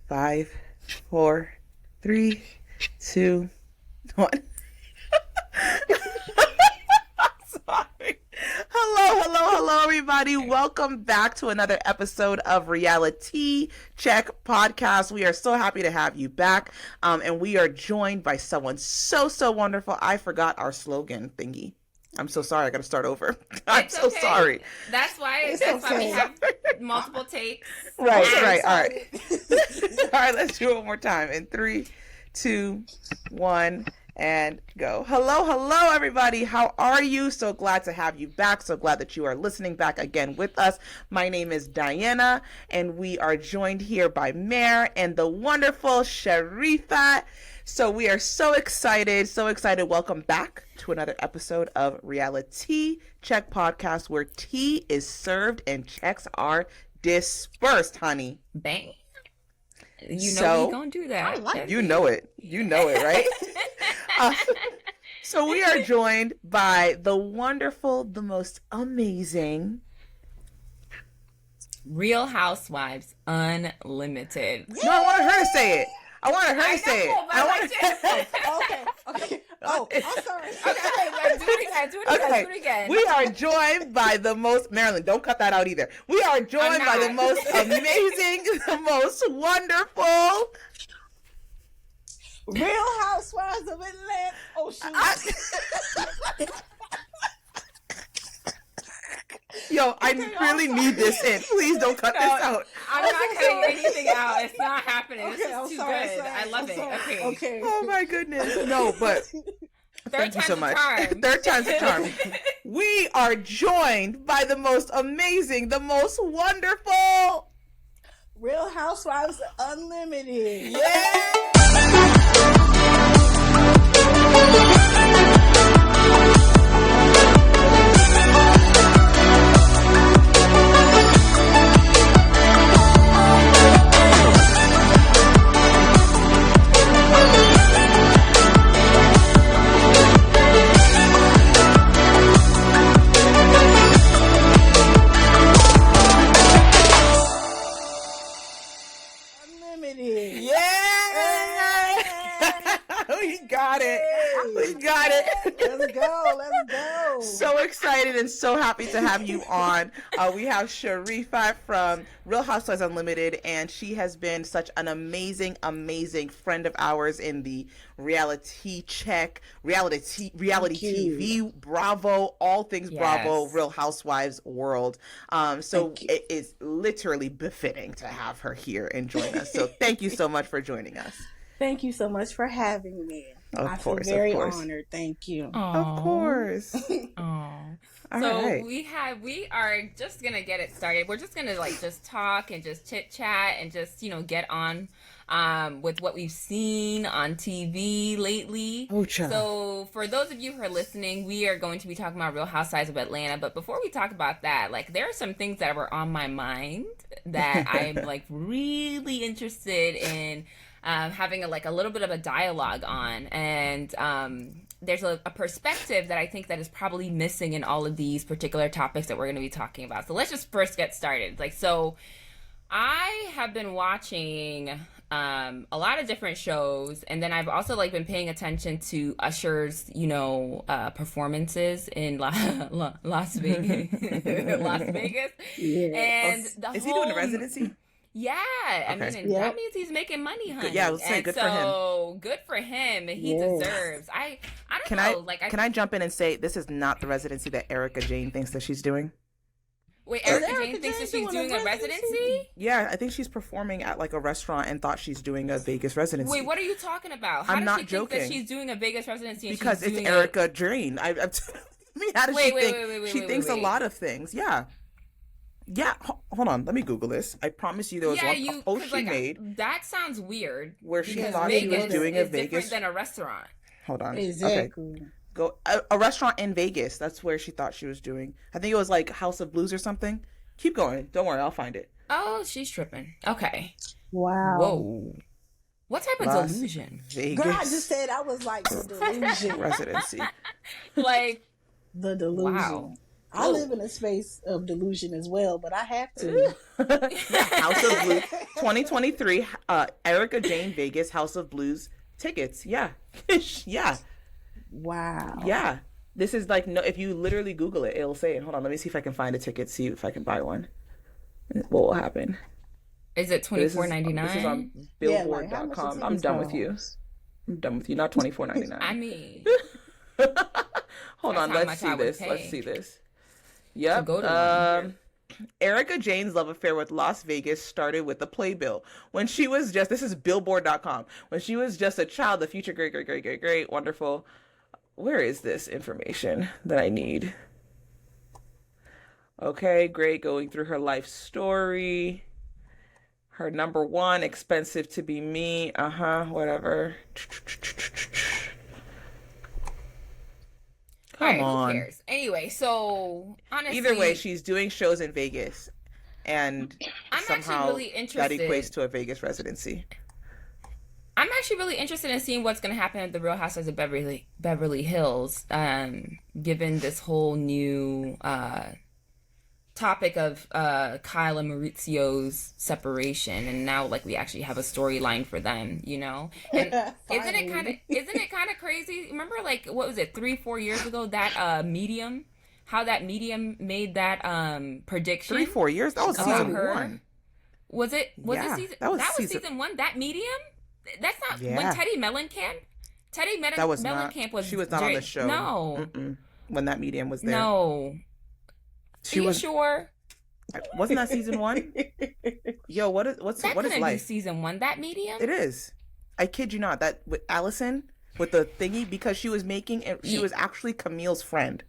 5, 4, 3, 2, 1. Sorry. Hello, everybody. Welcome back to another episode of Reality Check Podcast. We are so happy to have you back. And we are joined by someone so wonderful. I forgot our slogan thingy. I'm so sorry. I got to start over. I'm so sorry. That's why we have multiple takes. Right. All right. All right, let's do it one more time. In 3, 2, 1, and go. Hello, everybody. How are you? So glad to have you back. So glad that you are listening back again with us. My name is Diana, and we are joined here by Mare and the wonderful Sharifat. So we are so excited. Welcome back to another episode of Reality Check Podcast, where tea is served and checks are dispersed, honey. Bang. You know we gonna do that. You know it, right? So we are joined by the wonderful, the most amazing Real Housewives Unlimited. No, I wanted her to say it. Okay. Oh, I'm sorry. Okay, do it again. We are joined by the most, Marilyn, don't cut that out either. We are joined by the most amazing, the most wonderful Real Housewives of Atlanta. Oh, shoot. Yo, I really need this in. Please don't cut this out. I'm not cutting anything out. It's not happening. This is too sorry. good. I love it. Okay. Oh my goodness. No, but thank you so much. Third time's a charm. We are joined by the most amazing, the most wonderful Real Housewives Unlimited. Yeah. We got it. Let's go. So excited and so happy to have you on. We have Sharifat from Real Housewives Unlimited, and she has been such an amazing friend of ours in the reality TV, Bravo, all things Bravo, Real Housewives world. So it is literally befitting to have her here and join us. So thank you so much for joining us. Thank you so much for having me. I feel very honored. Thank you. Of course. We are just gonna get it started. We're just gonna just talk and just chit chat and just get on with what we've seen on TV lately. So for those of you who are listening, we are going to be talking about Real Housewives of Atlanta. But before we talk about that, there are some things that were on my mind that I'm really interested in having a little bit of a dialogue on, and there's a perspective that I think that is probably missing in all of these particular topics that we're going to be talking about. So let's just first get started. So I have been watching a lot of different shows, and then I've also been paying attention to Usher's performances in Las Vegas. Yeah. And is he doing a residency? Yeah, I mean, that means he's making money, honey. Yeah, I would say good for him. Good for him. He deserves. I don't know. Can I jump in and say this is not the residency that Erica Jane thinks that she's doing? Wait, Erica Jane thinks that she's doing a residency? Yeah, I think she's performing at a restaurant and thought she's doing a Vegas residency. Wait, what are you talking about? How I'm does not she joking. think that she's doing a Vegas residency? Because it's Erica Jane. I mean, how does she think? She thinks a lot of things. Yeah. Yeah, hold on. Let me Google this. I promise you there was one post she made. That sounds weird. Where she thought she was doing a Vegas. Different than a restaurant. Hold on. Exactly. Okay. Go a restaurant in Vegas. That's where she thought she was doing. I think it was House of Blues or something. Keep going. Don't worry. I'll find it. Oh, she's tripping. Okay. Wow. Whoa. What type of delusion? Vegas. Girl, I just said I was the delusion. Residency. The delusion. Wow. I live in a space of delusion as well, but I have to. House of Blues 2023, Erica Jane Vegas House of Blues tickets. Yeah. Yeah. Wow. Yeah. This is like, no, if you literally Google it, it'll say it. Hold on, let me see if I can find a ticket, see if I can buy one. What will happen? Is it $24.99? This is on billboard.com. I'm done with you. I'm done with you. Not $24.99. I mean, hold on, let's see this. Let's see this. Yep. Erica Jane's love affair with Las Vegas started with the playbill. When she was just, this is billboard.com. When she was just a child, the future great, wonderful. Where is this information that I need? Okay, great. Going through her life story. Her number one, expensive to be me. Whatever. Come on. Who cares? Anyway, so honestly, either way, she's doing shows in Vegas, and I'm somehow really interested. That equates to a Vegas residency. I'm actually really interested in seeing what's going to happen at the Real Housewives of Beverly Hills, given this whole new topic of Kyle and Maurizio's separation, and now like we actually have a storyline for them, you know. And isn't it kind of crazy? Remember, like, what was it, 3-4 years ago, that Medium, how that Medium made that prediction? 3-4 years? That was season 1. Was it? Was it season? That was season 1. That Medium. That's not when Teddy Mellencamp. Mellencamp was. She was not on the show. No. When that Medium was there. No. Are you sure? Wasn't that season 1? Yo, what is what is life? Be season 1, that Medium? It is. I kid you not. That with Allison with the thingy, because she was she was actually Camille's friend.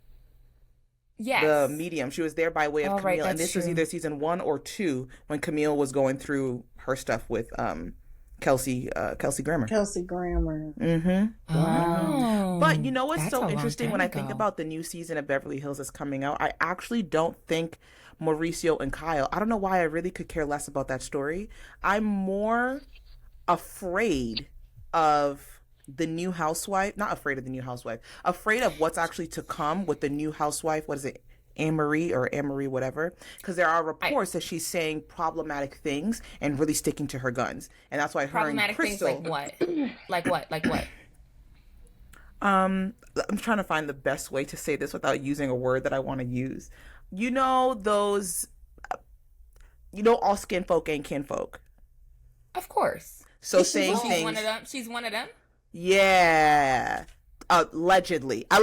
Yes. The Medium. She was there by way of Camille, right, and this was either season 1 or 2 when Camille was going through her stuff with Kelsey Grammer. Kelsey Grammer. Mm-hmm. Wow. But you know what's so interesting when I think about the new season of Beverly Hills that's coming out? I actually don't think Mauricio and Kyle, I don't know why I really could care less about that story. I'm more afraid of the new housewife, not afraid of the new housewife, afraid of what's actually to come with the new housewife. What is it? Anne-Marie, whatever, because there are reports that she's saying problematic things and really sticking to her guns, and that's why her and Crystal. Problematic things like what? Like what? I'm trying to find the best way to say this without using a word that I want to use. You know those, all skin folk ain't kinfolk. Of course. So saying things. She's one of them. Yeah. Allegedly. I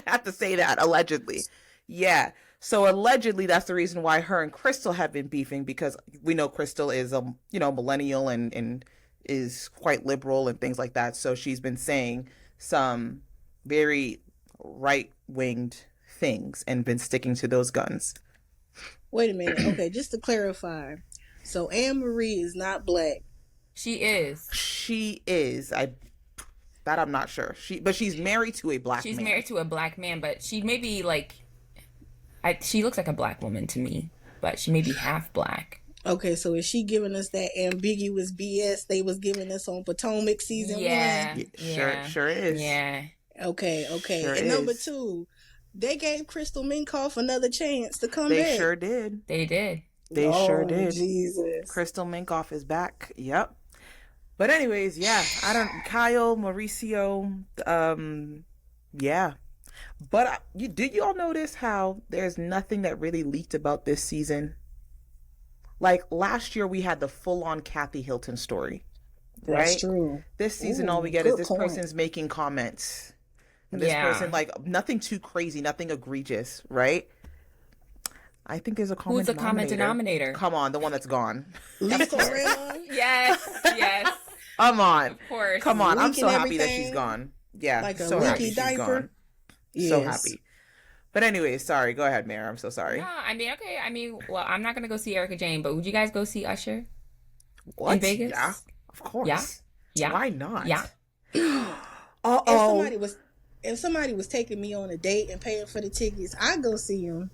have to say that, allegedly. Yeah. So allegedly, that's the reason why her and Crystal have been beefing, because we know Crystal is a millennial and is quite liberal and things like that. So she's been saying some very right-winged things and been sticking to those guns. Wait a minute. Okay, just to clarify. So Anne-Marie is not black. She is. That I'm not sure. But she's married to a black man. She's married to a black man, but she may be like, she looks like a black woman to me, but she may be half black. Okay, so is she giving us that ambiguous BS they was giving us on Potomac season 1? Yeah. Sure is. Yeah. Okay. Sure and number is. 2, they gave Crystal Minkoff another chance to come back. They sure did. They did. They sure did. Jesus. Crystal Minkoff is back. Yep. But anyways, yeah, Kyle, Mauricio, yeah. But did you all notice how there's nothing that really leaked about this season? Like last year we had the full-on Kathy Hilton story, right? That's true. This season all we get is this person's making comments. And this person, like, nothing too crazy, nothing egregious, right? I think there's a common denominator. Who's the common denominator? Come on, the one that's gone. Lisa Rinna? Yes. Come on. Of course. Come on. I'm so happy that she's gone. Yeah. Like a so leaky diaper. Yes. So happy. But anyway, sorry. Go ahead, Mara. I'm so sorry. No, okay. Well, I'm not going to go see Erica Jane, but would you guys go see Usher? What? In Vegas? Yeah. Of course. Yeah. Why not? Yeah. If somebody was taking me on a date and paying for the tickets, I'd go see him.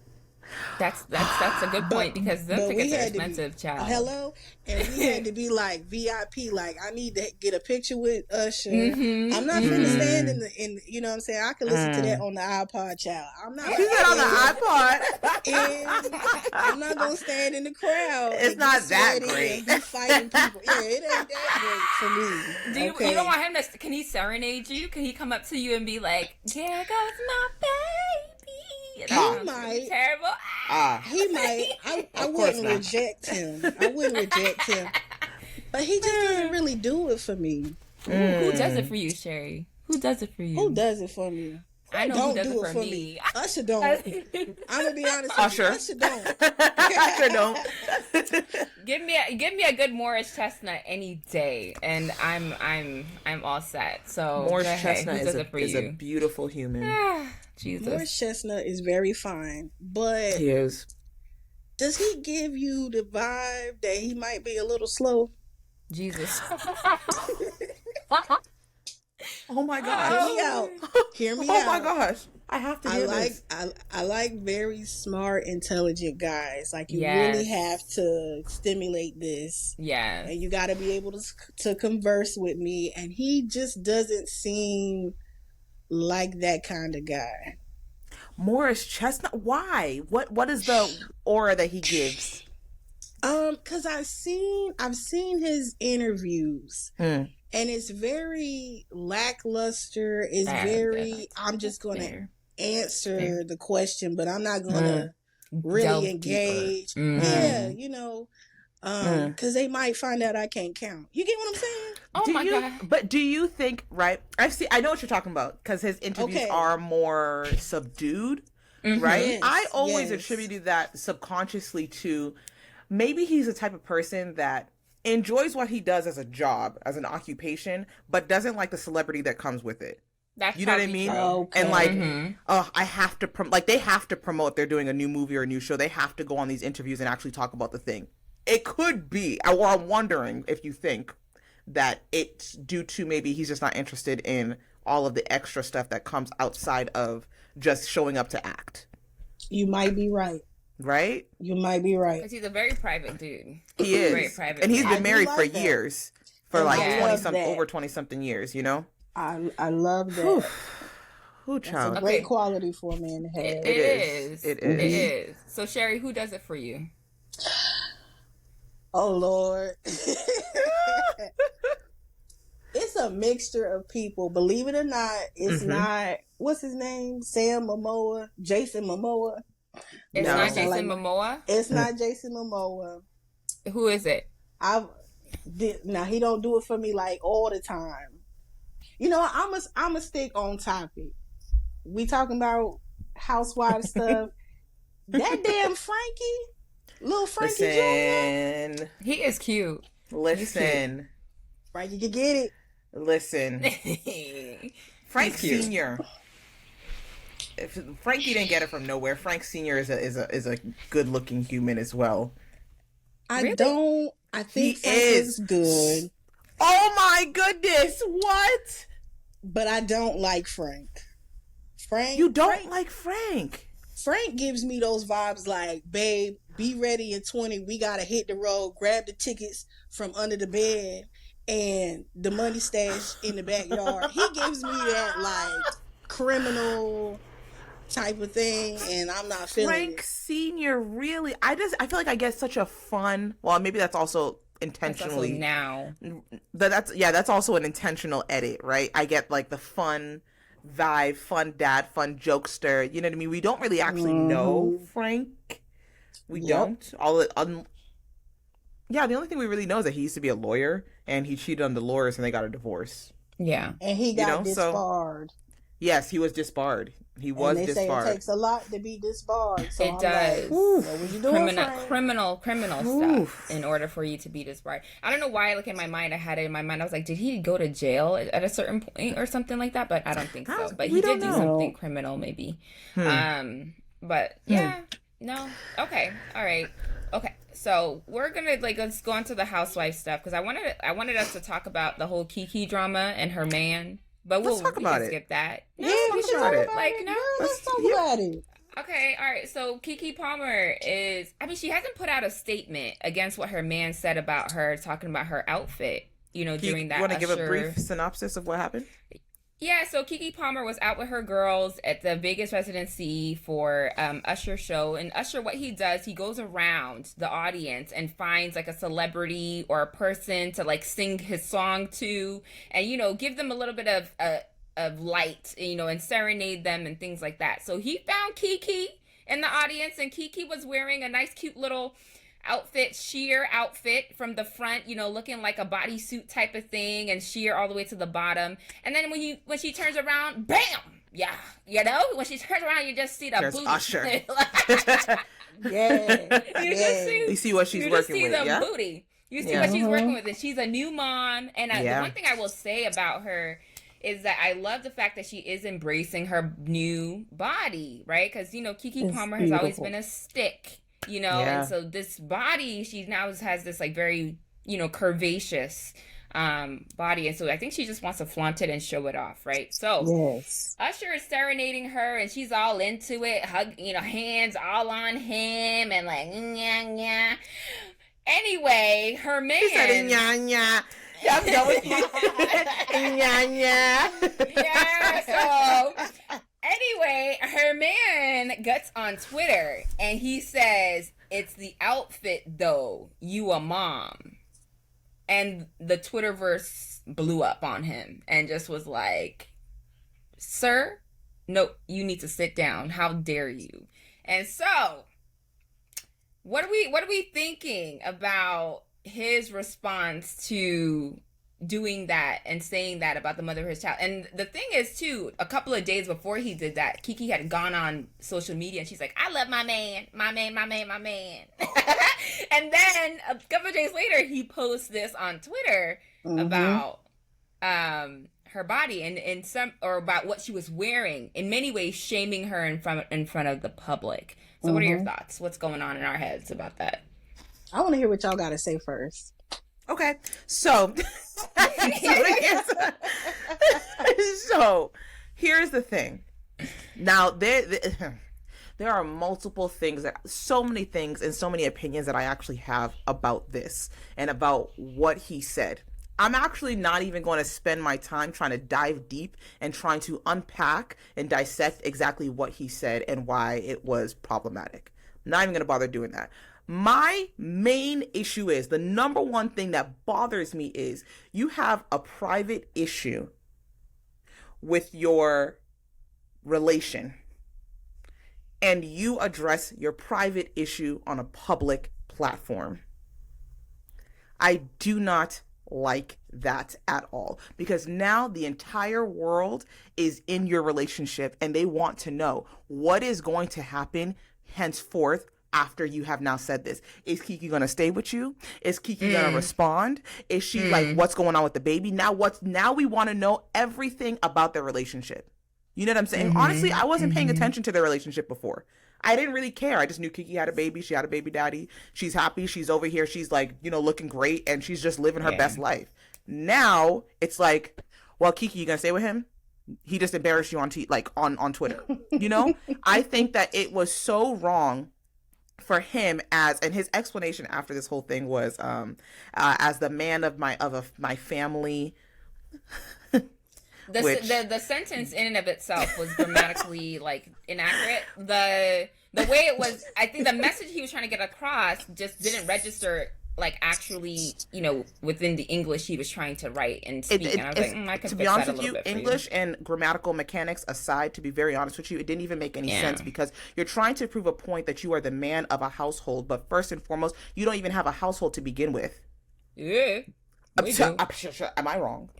That's a good point because them tickets are expensive, child. Hello, and we had to be like VIP. Like, I need to get a picture with Usher. I'm not finna stand in. You know what I'm saying? I can listen to that on the iPod, child. I'm not. She said on the iPod. And I'm not gonna stand in the crowd. It's not that great. Be fighting people. Yeah, it ain't that great for me. You don't want him to? Can he serenade you? Can he come up to you and be like, "There goes my baby"? He might. Terrible. He might. I wouldn't reject him. I wouldn't reject him. But he just doesn't really do it for me. Who does it for you, Sheree? Who does it for you? Who does it for me? I know who does it for me. Usher don't. I'm gonna be honest with you. Usher don't. Usher don't. Give me a good Morris Chestnut any day, and I'm all set. So Morris Chestnut is a beautiful human. Jesus. Morris Chestnut is very fine, but he is. Does he give you the vibe that he might be a little slow? Jesus. Oh my gosh. Hear me out. Oh my gosh. I have to hear this. I like very smart, intelligent guys. Like, you really have to stimulate this. Yeah. And you got to be able to converse with me. And he just doesn't seem like that kind of guy. Morris Chestnut? Why? What is the aura that he gives? Because I've seen his interviews. And it's very lackluster. It's I'm just going to answer the question, but I'm not going to really engage. Yeah, you know, because they might find out I can't count. You get what I'm saying? Oh my God. But do you think, right? I know what you're talking about, because his interviews are more subdued, right? Yes, I always attributed that subconsciously to maybe he's the type of person that enjoys what he does as a job, as an occupation, but doesn't like the celebrity that comes with it. That's you know what I mean? Okay. And like, I have to they have to promote if they're doing a new movie or a new show. They have to go on these interviews and actually talk about the thing. It could be, or I'm wondering if you think that it's due to maybe he's just not interested in all of the extra stuff that comes outside of just showing up to act. You might be right. Right? You might be right. Because he's a very private dude. He is. Very private. And he's been married for years. For like over 20-something years, you know? I love that. Who child? That's a great quality for a man to have. It is. It is. So, Sheree, who does it for you? Oh, Lord. It's a mixture of people. Believe it or not, it's not, what's his name? Jason Momoa? It's not Jason Momoa? It's not Jason Momoa. Who is it? Now, he don't do it for me like all the time. You know, I'm a stick on topic. We talking about Housewives stuff. That damn little Frankie Jr. He is cute. Listen. Frankie, you get it. Listen. Frank Sr. If Frankie didn't get it from nowhere, Frank Sr. is a good looking human as well. I think Frank is good. Oh my goodness, what? But I don't like Frank. You don't like Frank? Frank gives me those vibes like, babe, be ready in 20. We got to hit the road, grab the tickets from under the bed and the money stash in the backyard. He gives me that like criminal type of thing, and I'm not feeling Frank it. Sr. really, I feel like I get such a fun, well, maybe that's also intentionally now. That's also an intentional edit, right? I get like the fun vibe, fun dad, fun jokester. You know what I mean? We don't really actually know Frank. We don't. The only thing we really know is that he used to be a lawyer and he cheated on the lawyers and they got a divorce. Yeah. And he got disbarred. Yes, he was disbarred. He was disbarred. They say it takes a lot to be disbarred. So it does. Like, what was you doing, criminal stuff in order for you to be disbarred. I don't know why. Like in my mind, I had it in my mind. I was like, did he go to jail at a certain point or something like that? But I don't think so. But he did do something criminal, maybe. But yeah, no. Okay, all right. Okay, so we're gonna let's go on to the housewife stuff because I wanted us to talk about the whole Kiki drama and her man. But let's talk about it. Skip that. No, we should talk about it. No, let's talk about it. Okay, all right. So Keke Palmer is, I mean, she hasn't put out a statement against what her man said about her, talking about her outfit, during that You want to give a Usher. brief synopsis of what happened? Yeah, so Keke Palmer was out with her girls at the Vegas residency for Usher show. And Usher, what he does, he goes around the audience and finds like a celebrity or a person to like sing his song to, and give them a little bit of light, and serenade them and things like that. So he found Keke in the audience, and Keke was wearing a nice, cute little outfit, sheer outfit from the front, looking like a bodysuit type of thing, and sheer all the way to the bottom. And then when she turns around, bam! Yeah, when she turns around, you just see the There's booty. Usher. You see what she's working with. The booty. You see what she's working with, and she's a new mom. And the one thing I will say about her is that I love the fact that she is embracing her new body, right? Because Keke Palmer has always been a stick. And so this body, she now has this like very, curvaceous body. And so I think she just wants to flaunt it and show it off, right? So Usher is serenading her and she's all into it, hands all on him and like, nya. Anyway, her man. She said, nya. I'm done with you. Yeah, so anyway, her man gets on Twitter and he says, "It's the outfit though, you a mom." And the Twitterverse blew up on him and just was like, "Sir, no, you need to sit down. How dare you?" And so, what are we thinking about his response to doing that and saying that about the mother of his child? And the thing is, too, a couple of days before he did that, Keke had gone on social media and she's like, "I love my man. And then a couple of days later, he posts this on Twitter about her body and about what she was wearing, in many ways shaming her in front of the public. So what are your thoughts? What's going on in our heads about that? I want to hear what y'all got to say first. Okay, so here's the thing. Now there are multiple things, so many things and so many opinions that I actually have about this and about what he said. I'm actually not even going to spend my time trying to dive deep and trying to unpack and dissect exactly what he said and why it was problematic. I'm not even going to bother doing that. My main issue is, the number one thing that bothers me is, you have a private issue with your relation and you address your private issue on a public platform. I do not like that at all, because now the entire world is in your relationship and they want to know what is going to happen henceforth after you have now said this. Is Keke going to stay with you? Is Keke going to respond? Is she like, what's going on with the baby? Now we want to know everything about their relationship. You know what I'm saying? Honestly, I wasn't paying attention to their relationship before. I didn't really care. I just knew Keke had a baby. She had a baby daddy. She's happy. She's over here. She's like, looking great. And she's just living her best life. Now it's like, well, Keke, you going to stay with him? He just embarrassed you on Twitter. I think that it was so wrong for him, and his explanation after this whole thing was, as the man of my family. The sentence in and of itself was grammatically inaccurate. The way it was, I think the message he was trying to get across just didn't register actually, within the English he was trying to write and speak. And I was like, I could to be honest with you, English and grammatical mechanics aside, to be very honest with you, it didn't even make any sense, because you're trying to prove a point that you are the man of a household, but first and foremost, you don't even have a household to begin with. Yeah. Am I wrong?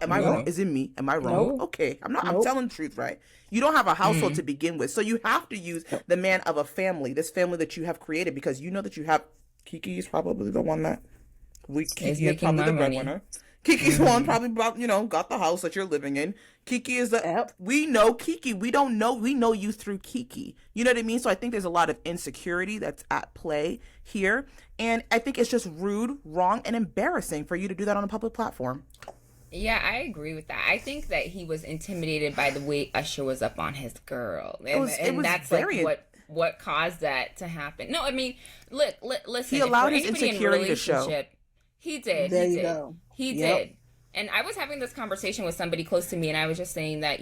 Am I wrong? Is it me? Am I wrong? No. Okay. I'm telling the truth, right? You don't have a household to begin with. So you have to use the man of a family, this family that you have created, because you know that you have. Keke is probably the one that Keke is probably the breadwinner. Keke's the one probably got the house that you're living in. Keke is we know Keke. We know you through Keke. You know what I mean? So I think there's a lot of insecurity that's at play here. And I think it's just rude, wrong, and embarrassing for you to do that on a public platform. Yeah, I agree with that. I think that he was intimidated by the way Usher was up on his girl, and that's very like what caused that to happen. No, I mean, listen. He If for allowed his anybody in a insecurity to show. relationship, he did. There He you did. go. He Yep. did. And I was having this conversation with somebody close to me, and I was just saying that,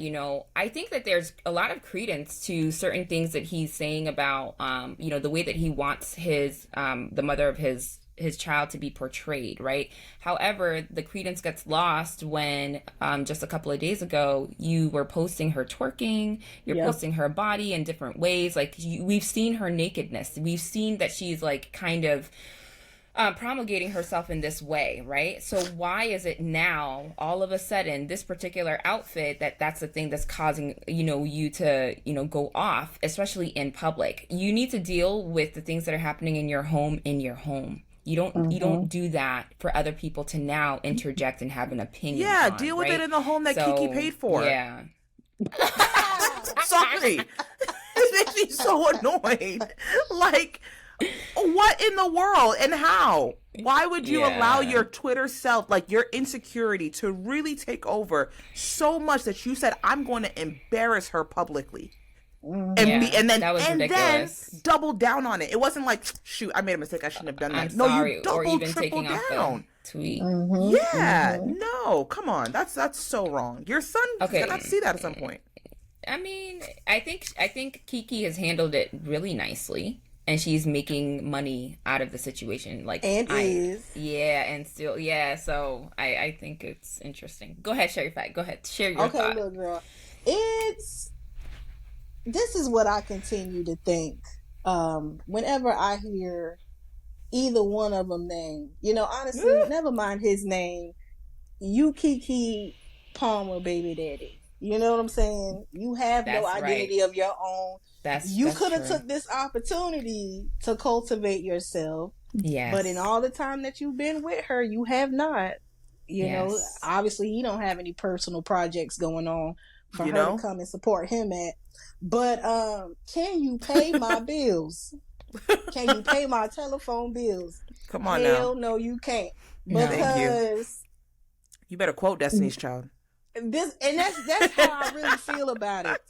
I think that there's a lot of credence to certain things that he's saying about, the way that he wants the mother of his child to be portrayed, right? However, the credence gets lost when just a couple of days ago you were posting her twerking, you're posting her body in different ways. Like we've seen her nakedness, we've seen that she's like kind of promulgating herself in this way, right? So why is it now all of a sudden this particular outfit that's the thing that's causing you to go off, especially in public? You need to deal with the things that are happening in your home. You don't do that for other people to now interject and have an opinion. Yeah, deal with it in the home that Kiki paid for. Yeah. Sorry. This makes me so annoyed. Like, what in the world and how? Why would you allow your Twitter self, like your insecurity, to really take over so much that you said, I'm going to embarrass her publicly? And then double down on it. It wasn't like, shoot, I made a mistake, I shouldn't have done that. I'm no, sorry. You double, triple down. Tweet. Yeah, no, come on, that's so wrong. Your son cannot see that at some point. I mean, I think Kiki has handled it really nicely, and she's making money out of the situation. Like, and so I think it's interesting. Go ahead, Sharifat. Go ahead, share your thought. Okay, look, girl, this is what I continue to think whenever I hear either one of them name. Honestly, never mind his name. You Kiki Palmer, baby daddy. You know what I'm saying? You have no identity of your own. You could have took this opportunity to cultivate yourself. Yes. But in all the time that you've been with her, you have not. You know, obviously he don't have any personal projects going on for her to come and support him at. But can you pay my bills? Can you pay my telephone bills? Come on Hell now. No, you can't. No. Because you better quote Destiny's Child. That's how I really feel about it.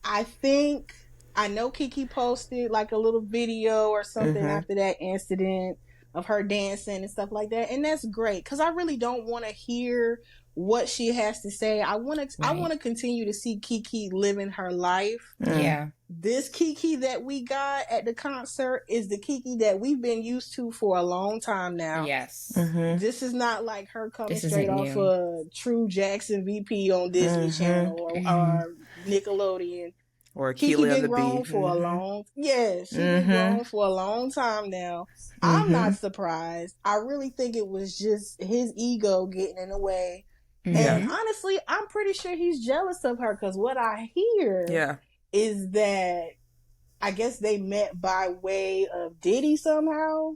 I know Kiki posted like a little video or something after that incident of her dancing and stuff like that, and that's great because I really don't want to hear what she has to say. I want to continue to see Kiki living her life. Yeah. This Kiki that we got at the concert is the Kiki that we've been used to for a long time now. Yes. This is not like her coming straight off of True Jackson VP on Disney Channel or Nickelodeon. Or Kiki Keely been on the grown Bee. for a long she's been grown for a long time now. I'm not surprised. I really think it was just his ego getting in the way. And honestly, I'm pretty sure he's jealous of her because what I hear is that I guess they met by way of Diddy somehow.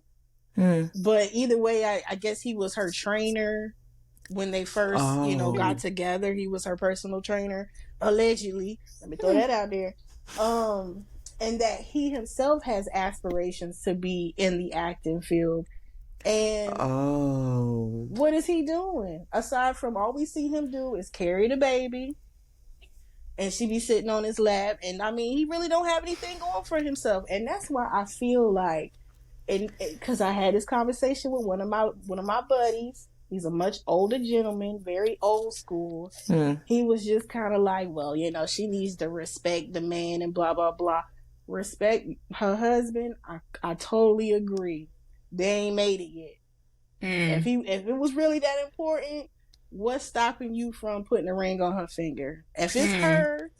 But either way, I guess he was her trainer when they first, got together. He was her personal trainer, allegedly. Let me throw that out there. And that he himself has aspirations to be in the acting field. And what is he doing? Aside from all we see him do is carry the baby and she be sitting on his lap. And I mean, he really don't have anything going for himself. And that's why I feel like, because I had this conversation with one of my buddies. He's a much older gentleman, very old school. He was just kind of like, well, she needs to respect the man and blah, blah, blah. Respect her husband. I totally agree. They ain't made it yet. If it was really that important, what's stopping you from putting a ring on her finger? If it's her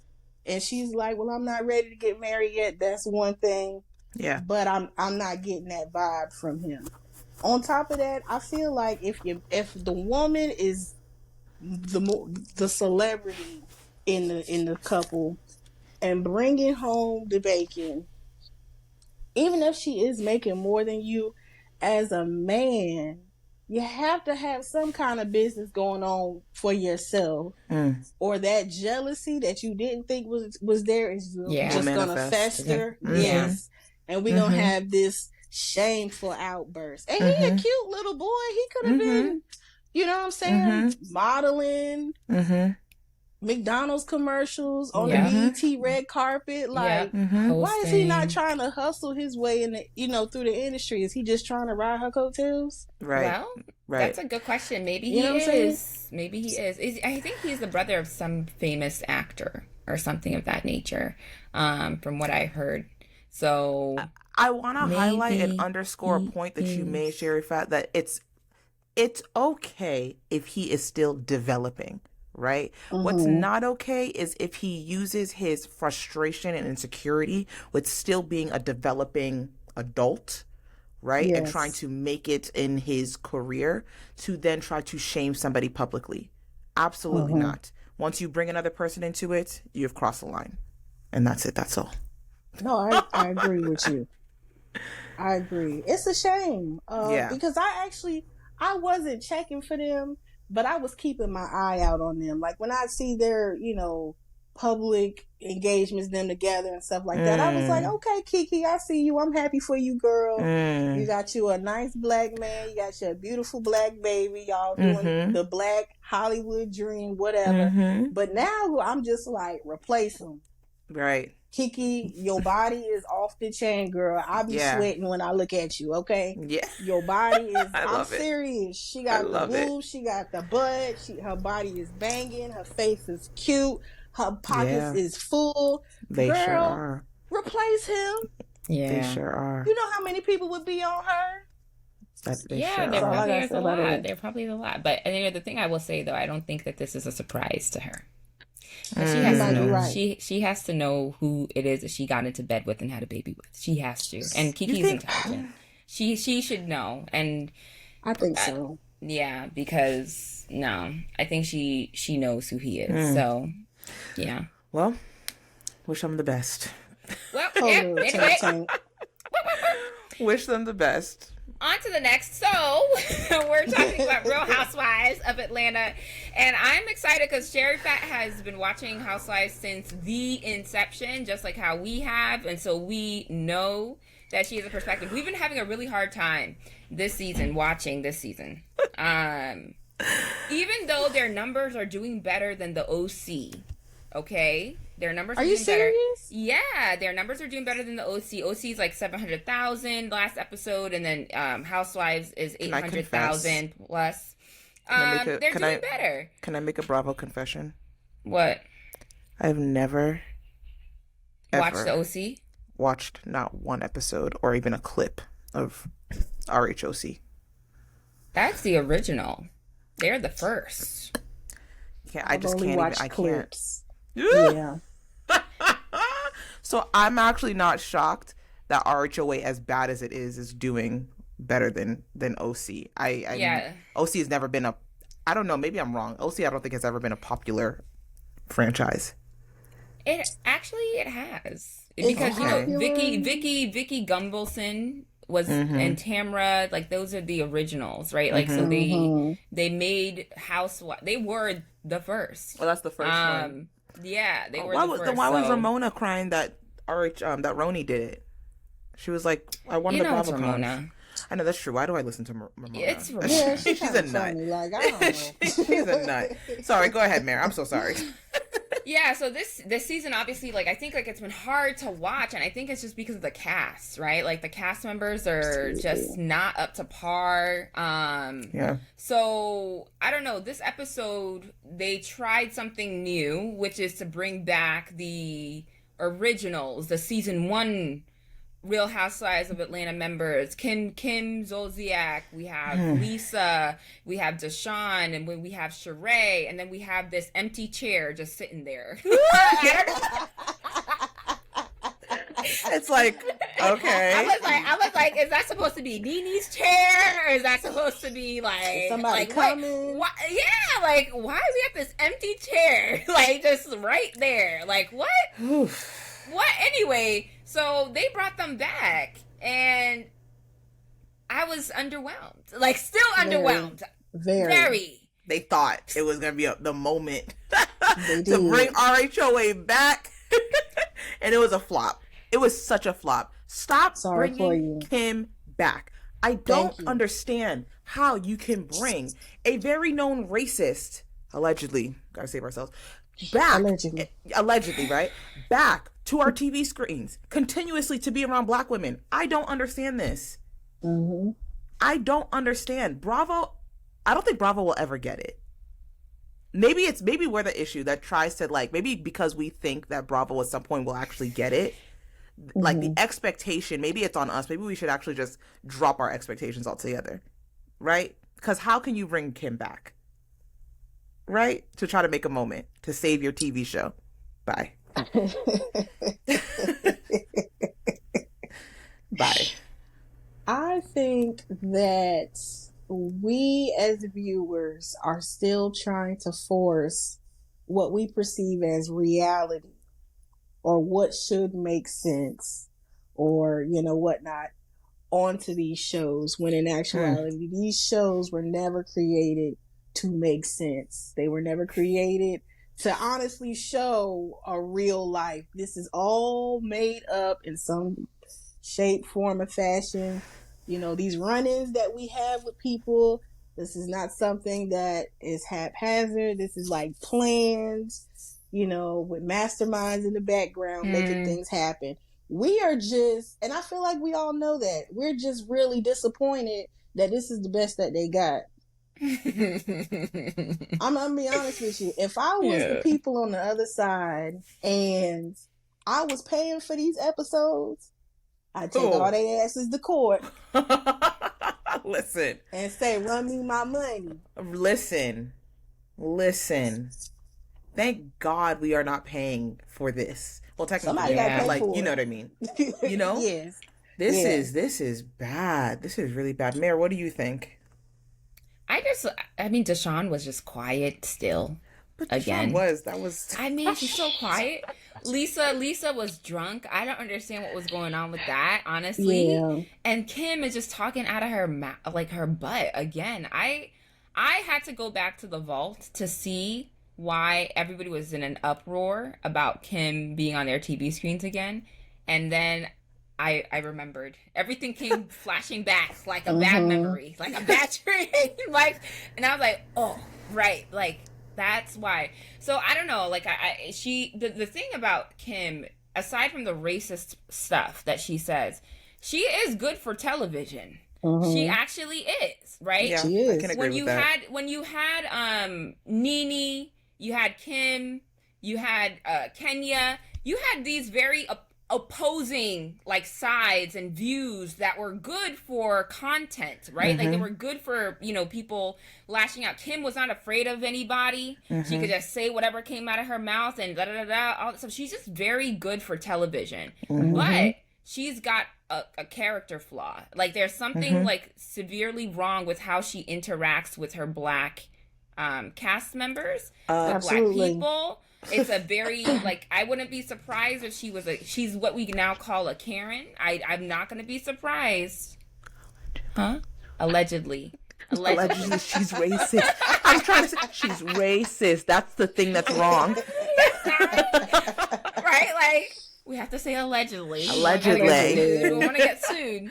and she's like, well, I'm not ready to get married yet, that's one thing. Yeah. But I'm not getting that vibe from him. On top of that, I feel like if the woman is the celebrity in the couple and bringing home the bacon, even if she is making more than you, as a man, you have to have some kind of business going on for yourself, or that jealousy that you didn't think was there is just gonna fester. Yes, and we're gonna have this shameful outburst. And he a cute little boy. He could have been You know what I'm saying? Modeling. McDonald's commercials on the BET red carpet. Like, why is he not trying to hustle his way in the, through the industry? Is he just trying to ride her coattails? Right. Well, that's a good question. Maybe he is. Maybe he is. I think he's the brother of some famous actor or something of that nature, from what I heard. So I want to highlight and underscore a point that you made, Sharifat, that it's okay if he is still developing. Right? What's not okay is if he uses his frustration and insecurity with still being a developing adult, right? Yes. And trying to make it in his career to then try to shame somebody publicly. Absolutely not. Once you bring another person into it, you've crossed the line. And that's it. That's all. No, I agree with you. I agree. It's a shame. Because I wasn't checking for them. But I was keeping my eye out on them. Like when I see their, public engagements, them together and stuff like that, I was like, okay, Kiki, I see you. I'm happy for you, girl. You got you a nice black man. You got your beautiful black baby. Y'all doing the black Hollywood dream, whatever. But now I'm just like, replace them. Right. Kiki, your body is off the chain, girl. I be sweating when I look at you, okay? Yeah. Your body is, I'm serious. She got the boobs, she got the butt, her body is banging, her face is cute, her pockets is full. They sure are. Replace him. Yeah. They sure are. You know how many people would be on her? There probably is a lot. But the thing I will say, though, I don't think that this is a surprise to her. She has to know. Right. She has to know who it is that she got into bed with and had a baby with. She has to. And Kiki's intelligent. She should know. And I think so. Yeah, because I think she knows who he is. So, yeah. Well, wish them the best. Well, anyway. Wish them the best. On to the next. So, we're talking about Real Housewives of Atlanta. And I'm excited because Sharifat has been watching Housewives since the inception, just like how we have. And so we know that she has a perspective. We've been having a really hard time watching this season. Even though their numbers are doing better than the OC. Okay? Their numbers are doing better. Are you serious? Yeah, their numbers are doing better than the OC. OC is like 700,000 last episode, and then Housewives is 800,000 plus. They're doing better. Can I make a Bravo confession? What? I've never watched the OC? Watched not one episode or even a clip of RHOC. That's the original. They're the first. Yeah, I just can't even. I clips. Can't. Yeah. So I'm actually not shocked that RHOA, as bad as it is doing better than OC. OC has never been I don't know, maybe I'm wrong. OC I don't think has ever been a popular franchise. It has. Because Vicky Gumbelson was and Tamra, like those are the originals, right? Like so they made Housewives. They were the first. Well, that's the first one. Yeah, they were the first. Then why was Ramona crying that that Roni did it? She was like, I wanted the Bravo Ramona. I know, that's true. Why do I listen to Ramona? It's Ramona. Yeah, she's a nut. Like, I don't know. She's a nut. Sorry, go ahead, Mary. I'm so sorry. Yeah, so this season, obviously, like, I think, like, it's been hard to watch, and I think it's just because of the cast, right? Like, the cast members are just not up to par. Yeah. So, I don't know. This episode, they tried something new, which is to bring back the originals, the season 1 Real Housewives of Atlanta members. Kim Zolciak, we have Lisa, we have Deshawn, and we have Sheree, and then we have this empty chair just sitting there. It's like, okay. I was like, is that supposed to be Nene's chair, or is that supposed to be like somebody coming? Why, yeah, like why is he at this empty chair, like just right there? Like what? What? Anyway. So they brought them back, and I was underwhelmed. Like, still underwhelmed. Very. They thought it was going to be the moment to bring RHOA back, and it was a flop. It was such a flop. Stop bringing Kim back. I don't understand how you can bring a very known racist, allegedly, gotta save ourselves, back, allegedly, right? Back to our TV screens, continuously to be around Black women. I don't understand this. Mm-hmm. I don't understand. Bravo, I don't think Bravo will ever get it. Maybe we're the issue that tries to, like, maybe because we think that Bravo at some point will actually get it. Like, the expectation, maybe it's on us. Maybe we should actually just drop our expectations altogether, right? Because how can you bring Kim back, right? To try to make a moment, to save your TV show. Bye. Bye. I think that we as viewers are still trying to force what we perceive as reality, or what should make sense, or, you know, whatnot, onto these shows, when in actuality, these shows were never created to make sense. They were never created to honestly show a real life. This is all made up in some shape, form, or fashion. You know, these run-ins that we have with people, this is not something that is haphazard. This is like plans, you know, with masterminds in the background making things happen. We are just, and I feel like we all know that, we're just really disappointed that this is the best that they got. I'm gonna be honest with you. If I was the people on the other side and I was paying for these episodes, I'd take all their asses to court. Listen. And say, run me my money. Listen. Thank God we are not paying for this. Well, technically, like, you know what I mean. You know? Yes. This is bad. This is really bad. Mayor, what do you think? I mean, Deshaun was just quiet still. But again, I mean, she's so quiet. Lisa was drunk. I don't understand what was going on with that, honestly. Yeah. And Kim is just talking out of her mouth, like her butt again. I had to go back to the vault to see why everybody was in an uproar about Kim being on their TV screens again, and then I remembered. Everything came flashing back like a bad memory, like a bad dream. Like, and I was like, oh, right, like. That's why. So I don't know. Like the thing about Kim, aside from the racist stuff that she says, she is good for television. She actually is, right? Yeah, she is. I can agree with that. When you had Nene, you had Kim, you had Kenya, you had these very opposing like sides and views that were good for content, right? Like they were good for, you know, people lashing out. Kim was not afraid of anybody. She could just say whatever came out of her mouth and all that stuff. She's just very good for television. But she's got a character flaw. Like there's something like severely wrong with how she interacts with her Black cast members, Black people. It's a very, like, I wouldn't be surprised if she's what we now call a Karen. I'm not going to be surprised. Huh? Allegedly. Allegedly, she's racist. I'm trying to say, she's racist. That's the thing that's wrong. Right? Like, we have to say allegedly. Allegedly. We don't want to get sued.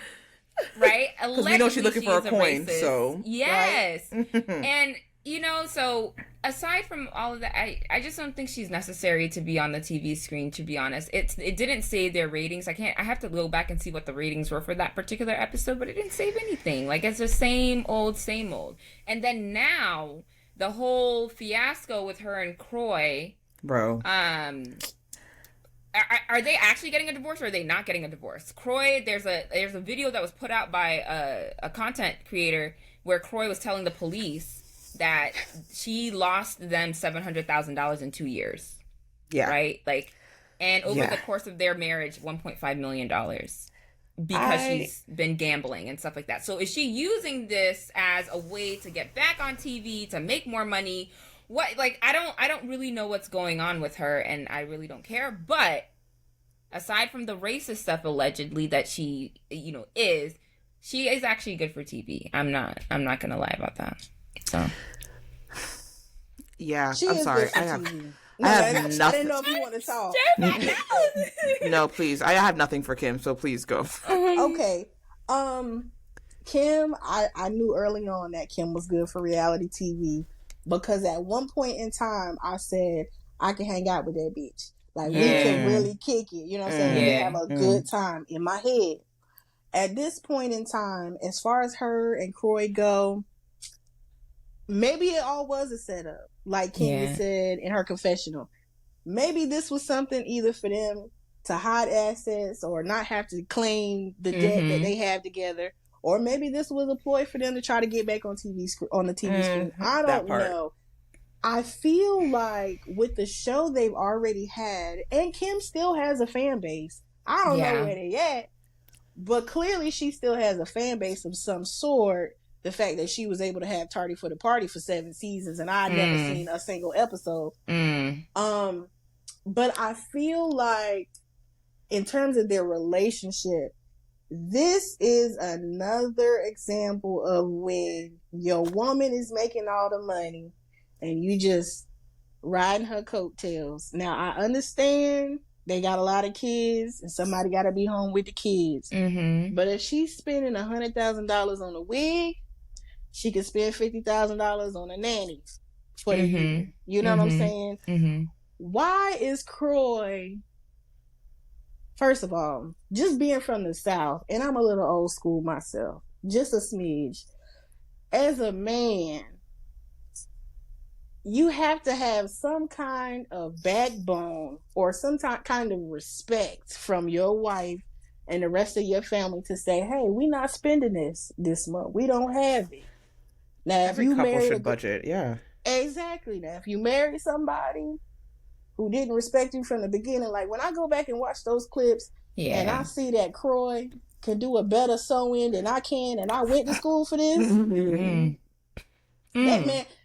Right? Because we know she's looking for a coin, racist. so. Yes. Right? And, you know, so aside from all of that, I just don't think she's necessary to be on the TV screen, to be honest. It didn't save their ratings. I have to go back and see what the ratings were for that particular episode, but it didn't save anything. Like, it's the same old. And then now, the whole fiasco with her and Croy. Bro. Are they actually getting a divorce, or are they not getting a divorce? Croy, there's a video that was put out by a content creator where Croy was telling the police that she lost them $700,000 in 2 years. Yeah. Right? Like, and over the course of their marriage, $1.5 million because she's been gambling and stuff like that. So is she using this as a way to get back on TV, to make more money? What, like, I don't really know what's going on with her, and I really don't care. But aside from the racist stuff allegedly that she, you know, she is actually good for TV. I'm not going to lie about that. So, yeah, I'm sorry. I have nothing. I didn't know if you want to talk. No, please. I have nothing for Kim, so please go. Okay. Kim, I knew early on that Kim was good for reality TV because at one point in time I said I can hang out with that bitch. Like we can really kick it. You know what I'm saying? We can have a good time in my head. At this point in time, as far as her and Croy go, maybe it all was a setup. Like Kim said in her confessional. Maybe this was something either for them to hide assets or not have to claim the debt that they have together. Or maybe this was a ploy for them to try to get back on the TV screen. I don't know. I feel like with the show they've already had, and Kim still has a fan base. I don't know where they at, but clearly she still has a fan base of some sort. The fact that she was able to have Tardy for the Party for 7 seasons and I'd never seen a single episode. But I feel like in terms of their relationship, this is another example of when your woman is making all the money and you just riding her coattails. Now, I understand they got a lot of kids and somebody got to be home with the kids. But if she's spending $100,000 on a wig, she could spend $50,000 on a nanny for the year. You know what I'm saying? Why is Croy, first of all, just being from the South, and I'm a little old school myself, just a smidge, as a man, you have to have some kind of backbone or some kind of respect from your wife and the rest of your family to say, hey, we're not spending this month. We don't have it. Now, every if you couple marry should budget, exactly. Now, if you marry somebody who didn't respect you from the beginning, like when I go back and watch those clips, and I see that Croy can do a better sew-in than I can, and I went to school for this.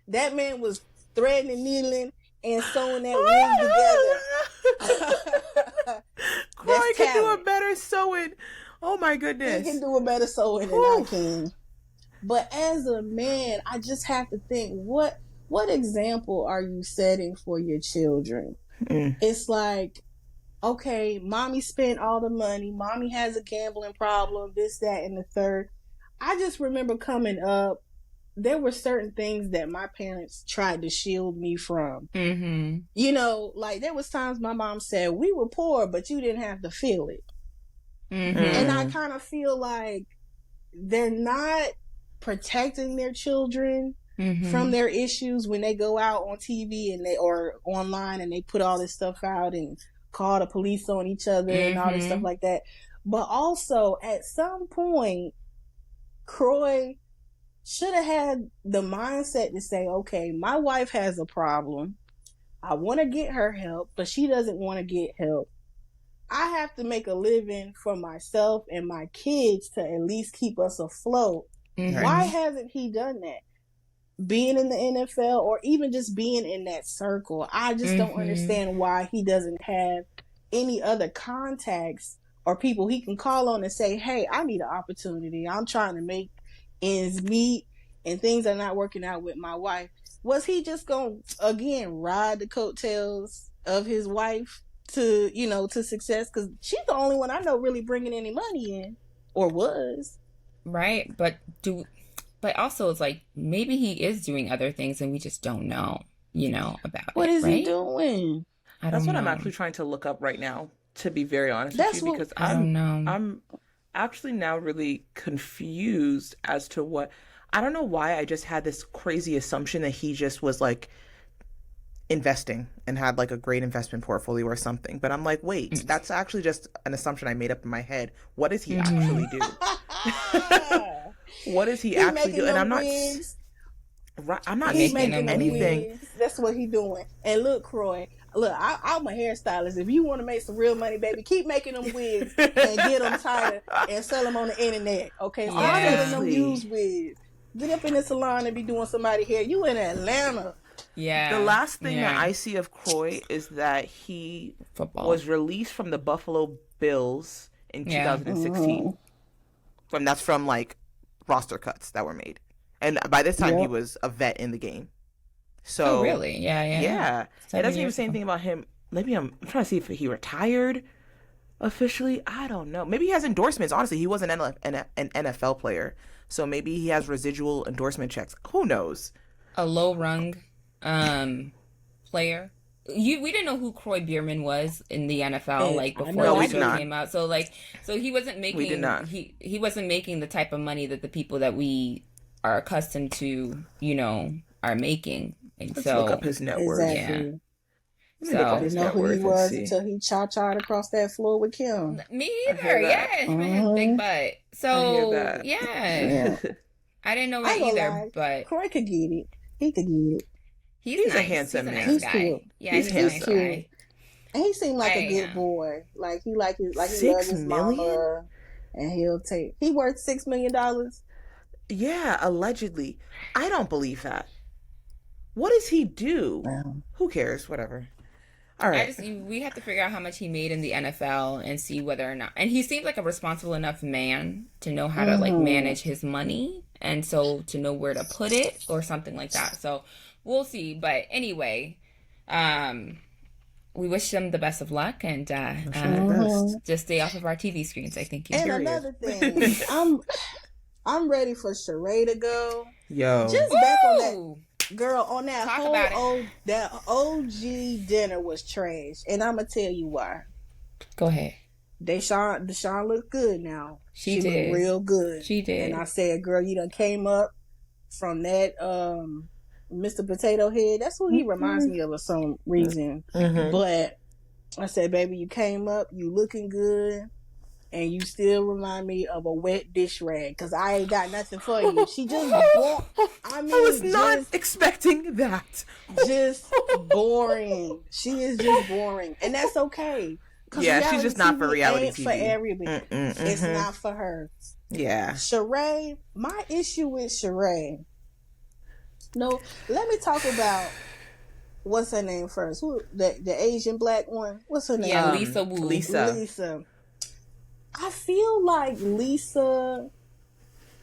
That man was threading and needling and sewing that wig together. Croy can do a better sewing. Oh my goodness. He can do a better sewing than I can. But as a man, I just have to think, what example are you setting for your children? It's like, okay, mommy spent all the money. Mommy has a gambling problem, this, that, and the third. I just remember coming up, there were certain things that my parents tried to shield me from. You know, like there was times my mom said, we were poor, but you didn't have to feel it. And I kind of feel like they're not protecting their children from their issues when they go out on TV and or online and they put all this stuff out and call the police on each other and all this stuff like that. But also at some point, Croy should have had the mindset to say, okay, my wife has a problem. I want to get her help, but she doesn't want to get help. I have to make a living for myself and my kids to at least keep us afloat. Why hasn't he done that? Being in the NFL or even just being in that circle, I just don't understand why he doesn't have any other contacts or people he can call on and say, hey, I need an opportunity. I'm trying to make ends meet and things are not working out with my wife. Was he just going to, again, ride the coattails of his wife to, you know, to success? Because she's the only one I know really bringing any money in, or was. Right. But also it's like maybe he is doing other things and we just don't know, you know, about what it. What is right? he doing? That's what I'm actually trying to look up right now, to be very honest with you, because I don't know. I'm actually now really confused as to what, I don't know why I just had this crazy assumption that he just was like investing and had like a great investment portfolio or something. But I'm like, wait, that's actually just an assumption I made up in my head. What does he actually do? What does he actually do? And I'm not making anything. That's what he doing. And look, Croy, I'm a hairstylist. If you want to make some real money, baby, keep making them wigs and get them tighter and sell them on the internet. Okay, so I'm selling them used wigs. Get up in the salon and be doing somebody's hair. You in Atlanta. Yeah. The last thing that I see of Croy is that he was released from the Buffalo Bills in 2016. And that's from like roster cuts that were made. And by this time he was a vet in the game. So really? Yeah. It doesn't even say anything about him. Maybe I'm trying to see if he retired officially. I don't know. Maybe he has endorsements. Honestly, he was an NFL player. So maybe he has residual endorsement checks. Who knows? A low rung player. We didn't know who Croy Bierman was in the NFL before the show came out. So he wasn't making we did not. He wasn't making the type of money that the people that we are accustomed to, are making. And Let's look up his net worth. Exactly. Yeah. So I didn't know who he was until he cha-cha'd across that floor with Kim. Me either. Yeah, he had big butt. So yeah. I didn't know that either. But Croy could get it. He could get it. He's nice. A handsome man. He's cute. Yeah, he's a nice guy. And he seemed like a good boy. Like he loves his mama. And he worth $6 million. Yeah, allegedly. I don't believe that. What does he do? Wow. Who cares? Whatever. All right. We have to figure out how much he made in the NFL and see whether or not. And he seems like a responsible enough man to know how to manage his money, and so to know where to put it or something like that. So we'll see. But anyway, we wish them the best of luck, and just stay off of our TV screens. I think. And another thing, I'm ready for Sheree to go. Yo, just back on that. Girl, on that that OG dinner was trash, and I'm gonna tell you why. Go ahead. Deshaun looked good now. She did. Looked real good. She did. And I said, girl, you done came up from that Mr. Potato Head. That's who he reminds me of for some reason. Mm-hmm. But I said, baby, you came up, you looking good. And you still remind me of a wet dish rag, because I ain't got nothing for you. She just I was not expecting that. Just boring. She is just boring. And that's okay. Yeah, she's just not for reality TV. For everybody. It's not for her. Yeah. Sheree, my issue with Sheree. No, let me talk about what's her name first. Who the Asian black one? What's her name? Yeah, Lisa Wu. Lisa. I feel like Lisa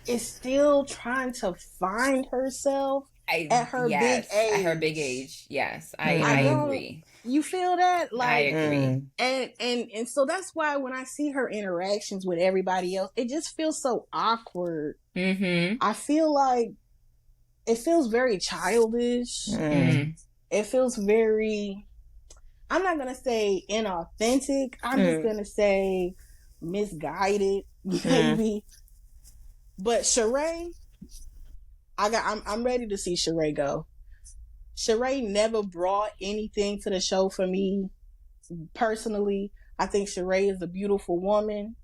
is still trying to find herself at her big age. At her big age, yes, I agree. You feel that? Like, I agree. And so that's why when I see her interactions with everybody else, it just feels so awkward. Mm-hmm. I feel like it feels very childish. Mm-hmm. It feels very, I'm not going to say inauthentic. I'm just going to say misguided, maybe. But Sheree, I'm ready to see Sheree go. Sheree never brought anything to the show for me personally. I think Sheree is a beautiful woman.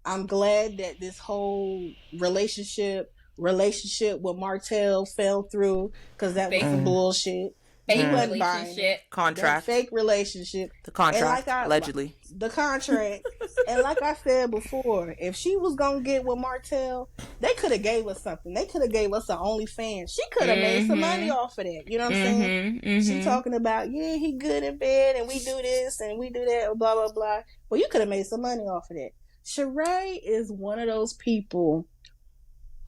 I'm glad that this whole relationship with Martell fell through, because that was some bullshit. Fake relationship. Contract. Fake relationship. The contract, allegedly. The contract. And like I said before, if she was going to get with Martell, they could have gave us something. They could have gave us an OnlyFans. She could have made some money off of that. You know what I'm saying? Mm-hmm. She talking about, he good in bed, and we do this, and we do that, blah, blah, blah. Well, you could have made some money off of that. Sheree is one of those people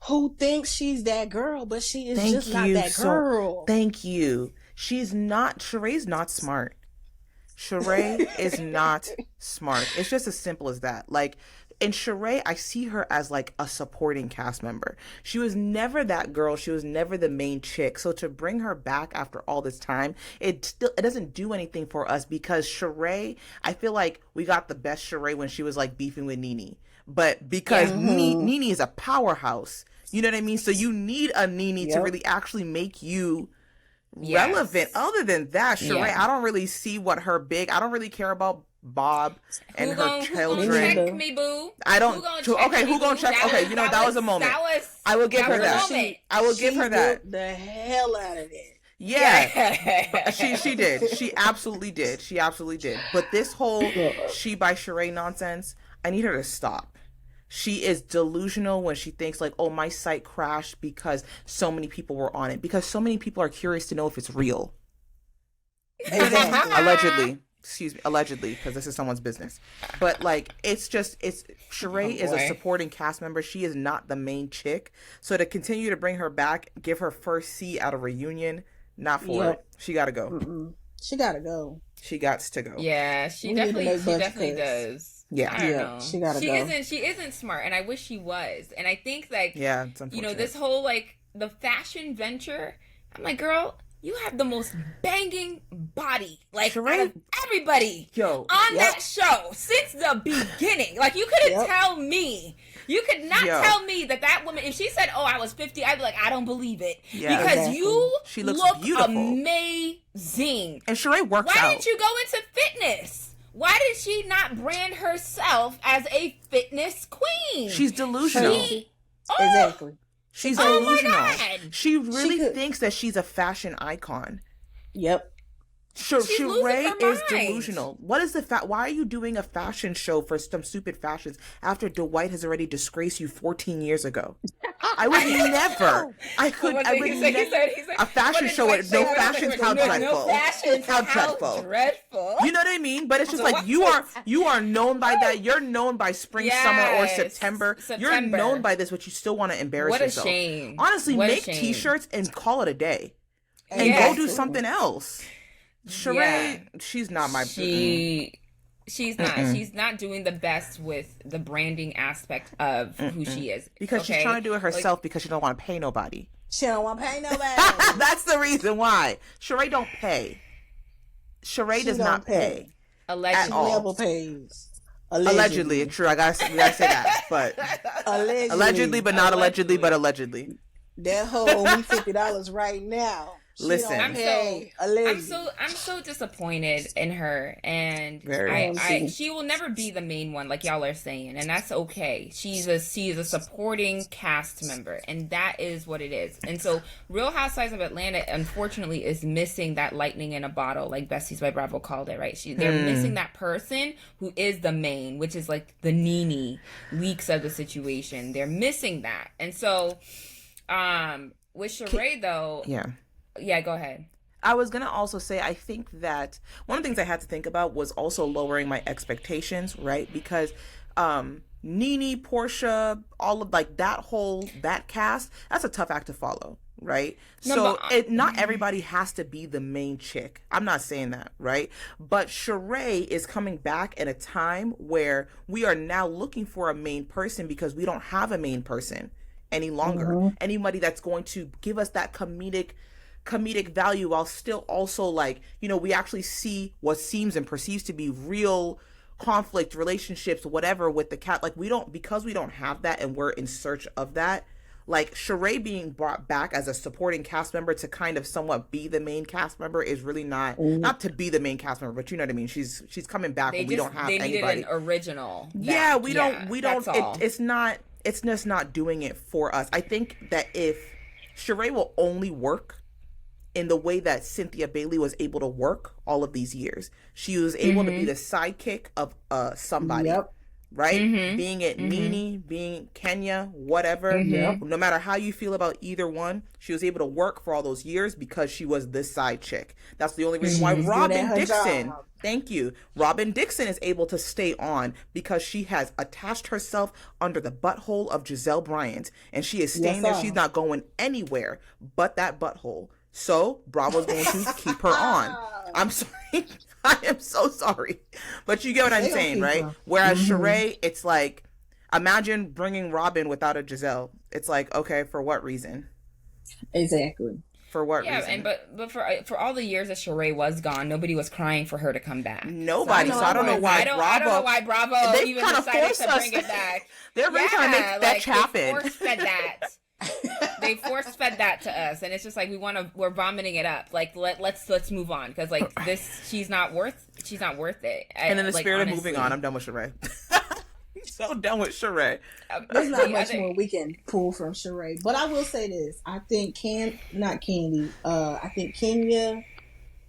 who thinks she's that girl, but she is not that girl. Thank you. Sheree's not smart. Sheree is not smart. It's just as simple as that. Like, in Sheree, I see her as like a supporting cast member. She was never that girl. She was never the main chick. So to bring her back after all this time, it doesn't do anything for us, because Sheree, I feel like we got the best Sheree when she was like beefing with Nene. But because Nene is a powerhouse, you know what I mean? So you need a Nene to really actually make you relevant. Other than that, Sheree, I don't really see what her I don't really care about Bob and her children. Who gonna check me, boo? I don't. Who gonna check? Okay, that was a moment. I will give her that. I will give her that. The hell out of it. Yeah. She did. She absolutely did. But this whole She by Sheree nonsense, I need her to stop. She is delusional when she thinks like, oh, my site crashed because so many people were on it. Because so many people are curious to know if it's real. Allegedly. Excuse me. Allegedly, because this is someone's business. But like, Sheree is a supporting cast member. She is not the main chick. So to continue to bring her back, give her first C at a reunion, not for it. She got to go. She got to go. She got to go. Yeah, she definitely does. Yeah. I don't know. She gotta go. She isn't smart, and I wish she was. And I think like, yeah, it's unfortunate. you know, this whole like the fashion venture. I'm like, girl, you have the most banging body, like out of everybody on that show since the beginning. Like, you couldn't tell me. You could not tell me that woman, if she said, "Oh, I was 50," I'd be like, "I don't believe it," because she looks beautiful, amazing. And Sheree works out. Why didn't you go into fitness? Why did she not brand herself as a fitness queen? She's delusional. Exactly. She's delusional. She really thinks that she's a fashion icon. Yep. Sheree is delusional. What is the why are you doing a fashion show for some stupid fashions after Dwight has already disgraced you 14 years ago? I would never. I would never. A fashion show with no fashions, how dreadful. How dreadful. You know what I mean? But it's just like you are known by that. You're known by spring, summer, or September. You're known by this, but you still want to embarrass yourself. What a shame. Honestly, make t-shirts and call it a day. And go do something else. Sheree, she's not my. She's not. She's not doing the best with the branding aspect of who she is. Because she's trying to do it herself because she don't want to pay nobody. She don't want to pay nobody. That's the reason why. Sheree don't pay. Sheree does not pay. Allegedly. At all. Never pays. Allegedly. True. I gotta say that. But allegedly, but not allegedly, but allegedly. That hoe owe me $50 right now. Listen, I'm so disappointed in her, and she will never be the main one, like y'all are saying, and that's okay. She's a supporting cast member, and that is what it is. And so, Real Housewives of Atlanta, unfortunately, is missing that lightning in a bottle, like Besties by Bravo called it. Right? They're missing that person who is the main, which is like the Nene Leaks of the situation. They're missing that, and so, with Sheree though, yeah, go ahead. I was going to also say, I think that one of the things I had to think about was also lowering my expectations, right? Because Nene, Portia, all of like that cast, that's a tough act to follow, right? No, so not everybody has to be the main chick. I'm not saying that, right? But Sheree is coming back at a time where we are now looking for a main person because we don't have a main person any longer. Anybody that's going to give us that comedic value while still also like, you know, we actually see what seems and perceives to be real conflict, relationships, whatever with the cat. Like we don't have that and we're in search of that. Like Sheree being brought back as a supporting cast member to kind of somewhat be the main cast member is really not to be the main cast member, but you know what I mean? She's coming back when we don't have anybody. They needed an original. Yeah, we don't, it's just not doing it for us. I think that if Sheree will only work in the way that Cynthia Bailey was able to work all of these years. She was able to be the sidekick of somebody, right? Being it Nene, being Kenya, whatever. No matter how you feel about either one, she was able to work for all those years because she was this side chick. That's the only reason why Robin Dixon is able to stay on because she has attached herself under the butthole of Giselle Bryant. And she is staying there. She's not going anywhere but that butthole. So Bravo's going to keep her on. I'm sorry. I am so sorry. But you get what I'm saying, right? Whereas Sheree, it's like, imagine bringing Robin without a Giselle. It's like, okay, for what reason? Exactly. For what reason? Yeah, but for all the years that Sheree was gone, nobody was crying for her to come back. Nobody. So I don't know why Bravo. I don't know why Bravo even decided to bring it back. They're really trying to make fetch happen. They force-fed that. They force-fed that to us, and it's just like we're vomiting it up. Like let's move on because like this, she's not worth it. And in the spirit of moving on, I'm done with Sheree. So done with Sheree. There's not much more we can pull from Sheree, but I will say this: I think I think Kenya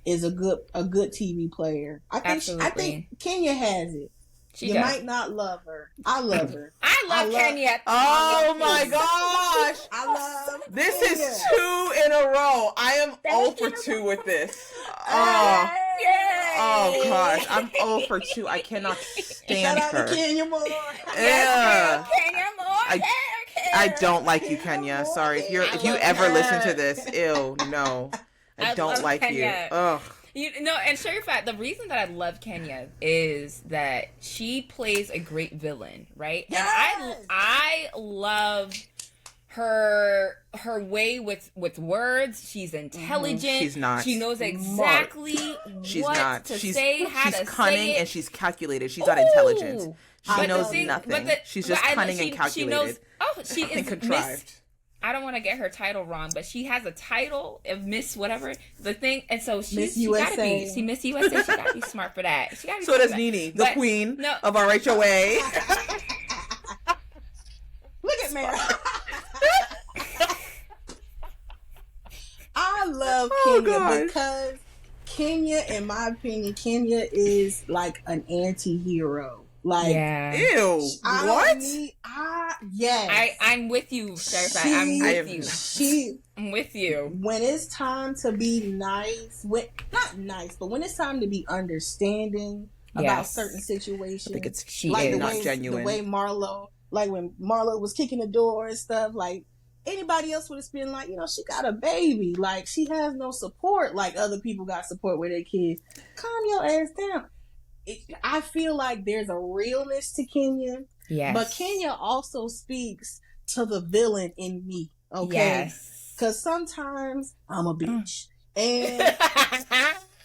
is a good TV player. I think Kenya has it. You might not love her. I love her. I love Kenya. Oh my gosh. I love this Kenya. Is 2 in a row. I am 0 for 2 with this. Oh gosh. I'm 0 for 2. I cannot stand her. Shout out to Kenya Moore. Yeah. Kenya Moore. I don't like you, Kenya. Sorry. If you ever listen to this, ew, no. I don't like Kenya. you. Ugh. And Sharifat, the reason that I love Kenya is that she plays a great villain, right? Yes! And I love her way with words. She's intelligent. She's not. She knows exactly what to say, how to say it. She's cunning and she's calculated. She's not intelligent. She knows nothing. She's just cunning and calculated. She is contrived. I don't want to get her title wrong, but she has a title of Miss whatever the thing, and so she gotta be. She Miss USA. She gotta be smart for that. She gotta be so does Nene, the queen of RHOA. Look at Mary. I love Kenya because Kenya, in my opinion, Kenya is like an anti-hero. Like, ew, what? Yes. I'm with you, Sharifat. I'm with you. I'm with you. When it's time to be nice, not nice, but when it's time to be understanding about certain situations, I think she is not genuine. The way Marlo, like when Marlo was kicking the door and stuff, like anybody else would have been like, she got a baby, like she has no support, like other people got support with their kids. Calm your ass down. I feel like there's a realness to Kenya. Yes. But Kenya also speaks to the villain in me. Okay. Yes. Because sometimes I'm a bitch. And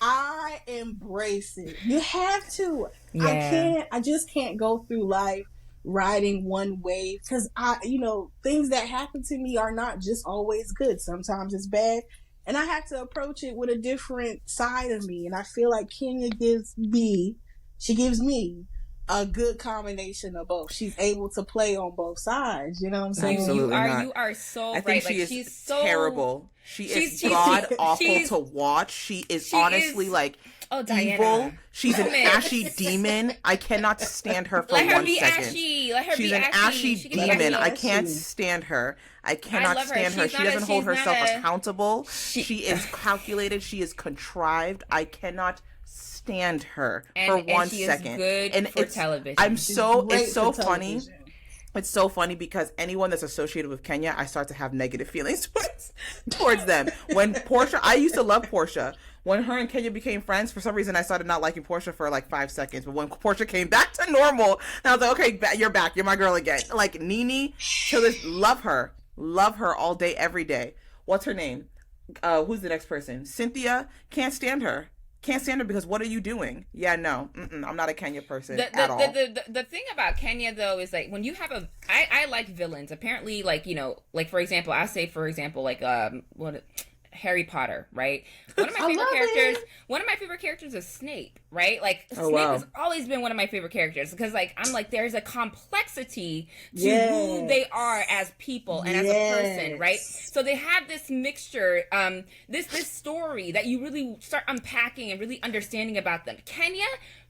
I embrace it. You have to. Yeah. I just can't go through life riding one wave. Because things that happen to me are not just always good. Sometimes it's bad. And I have to approach it with a different side of me. And I feel like Kenya gives me a good combination of both. She's able to play on both sides. You know what I'm saying? Absolutely not. You are so I think right. she's so terrible. She is god awful to watch. She is honestly evil. She's an ashy demon. I cannot stand her for 1 second. She's an ashy demon. I can't stand her. I cannot stand her. She doesn't hold herself accountable. She is calculated. She is contrived. I cannot stand her for 1 second. Good for television. It's so funny. It's so funny because anyone that's associated with Kenya, I start to have negative feelings towards them. When I used to love Portia. When her and Kenya became friends, for some reason I started not liking Portia for like 5 seconds. But when Portia came back to normal, I was like, okay, you're back. You're my girl again. Like Nene, love her all day, every day. What's her name? Who's the next person? Cynthia. Can't stand her because what are you doing? Yeah, no, I'm not a Kenya person at all. The thing about Kenya though is like when you have I like villains. Apparently, like for example, Harry Potter, right? One of my favorite characters is Snape, right? Like Snape has always been one of my favorite characters because I'm like there's a complexity to who they are as people and as a person, right? So they have this mixture, this story that you really start unpacking and really understanding about them. Kenya,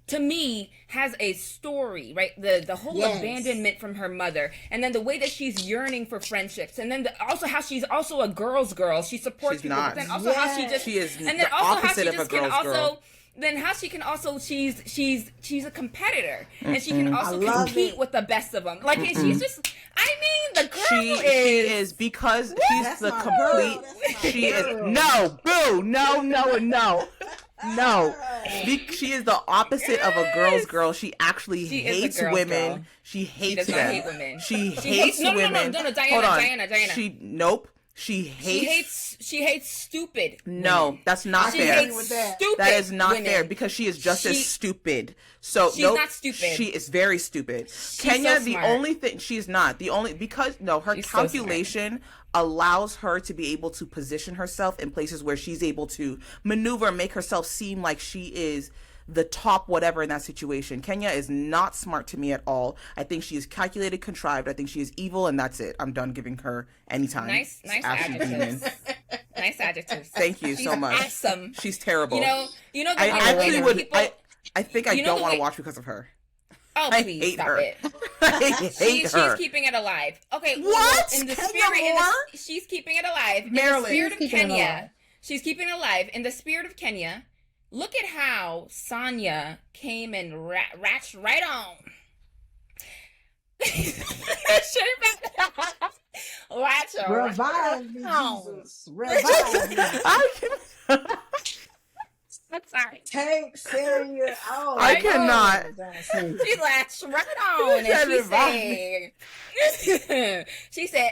to me, has a story, right? The whole abandonment from her mother, and then the way that she's yearning for friendships, and then also how she's also a girl's girl. She supports people, but then also how she is and then also how she just can also. Then how she can also she's a competitor and she can also compete with the best of them. Like and she's just the girl she is because she's the complete. She is no boo no. She is the opposite of a girl's girl. She actually hates women. Girl. She hates them. Hate women. She hates women. No, Diana. She hates stupid. No, women. That's not fair. That is not fair because she is just as stupid. So she's not stupid. She is very stupid. Kenya, the only thing she's not because her calculation allows her to be able to position herself in places where she's able to maneuver and make herself seem like she is the top whatever in that situation. Kenya is not smart to me at all. I think she is calculated, contrived. I think she is evil, and that's it. I'm done giving her any time. Nice adjectives. Nice adjectives. Thank you so much. Awesome. She's terrible. You know. I actually would. I think I don't want to watch because of her. Oh, please stop it. I hate her. She's keeping it alive. Okay. What? In the Kenya spirit, she's keeping it alive. Marilyn. In the spirit of Kenya, she's keeping it alive. In the spirit of Kenya, look at how Sonya came and ratched right on. Revive me, Jesus. Revive me. Tank Sanya. Oh, I cannot. She latched right on and she said,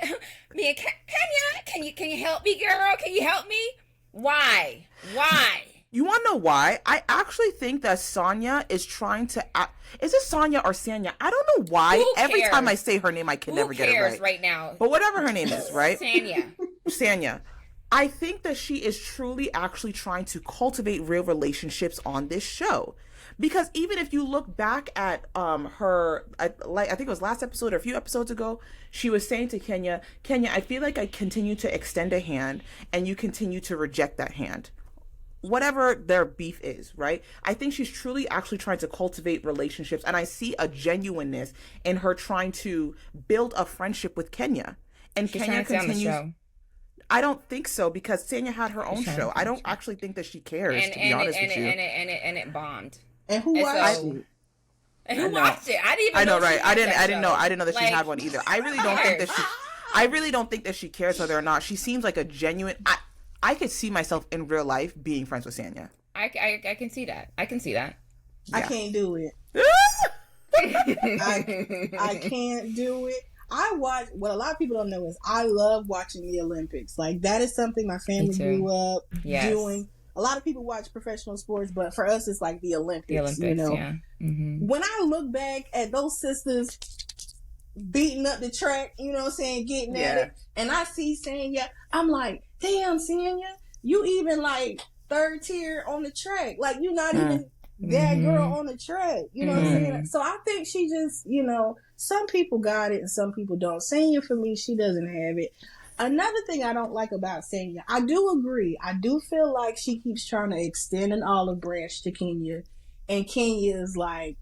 "Me and Kenya, can you help me, girl? Can you help me? Why? You want to know why? I actually think that Sonya is trying to is it Sonya or Sanya? I don't know why. Every time I say her name, I can never get it right now. But whatever her name is, right? Sanya. I think that she is truly actually trying to cultivate real relationships on this show. Because even if you look back at her, I think it was last episode or a few episodes ago, she was saying to Kenya, I feel like I continue to extend a hand and you continue to reject that hand. Whatever their beef is, right? I think she's truly actually trying to cultivate relationships. And I see a genuineness in her trying to build a friendship with Kenya. And she's Kenya continues. I don't think so, because Sanya had her own show. I don't actually think that she cares, to be honest with you. And it bombed. And who watched it? And who watched it? I didn't even know. I know, right? I didn't know that she had one either. I really don't think that she cares whether or not. She seems like a genuine. I could see myself in real life being friends with Sanya. I can see that. I can see that. Yeah. I can't do it. I can't do it. What a lot of people don't know is I love watching the Olympics. Like, that is something my family grew up doing. A lot of people watch professional sports, but for us, it's like the Olympics, you know? Yeah. Mm-hmm. When I look back at those sisters beating up the track, you know what I'm saying, getting at it, and I see Sanya, I'm like, damn, Sanya, you even like third tier on the track. Like, you're not even that girl on the track. You know what I'm saying? So I think she just, you know, some people got it and some people don't. Sanya, for me, she doesn't have it. Another thing I don't like about Sanya, I do agree. I do feel like she keeps trying to extend an olive branch to Kenya. And Kenya is like,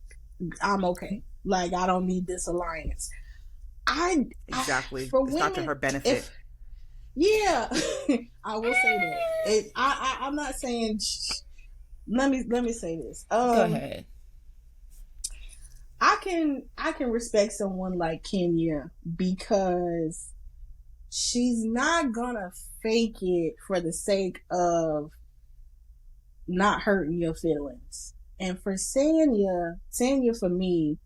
I'm okay. Like, I don't need this alliance. Exactly. For it's women, not to her benefit. Yeah, I will say that. I'm not saying. Let me say this. Go ahead. I can respect someone like Kenya because she's not gonna fake it for the sake of not hurting your feelings. And for Sanya for me,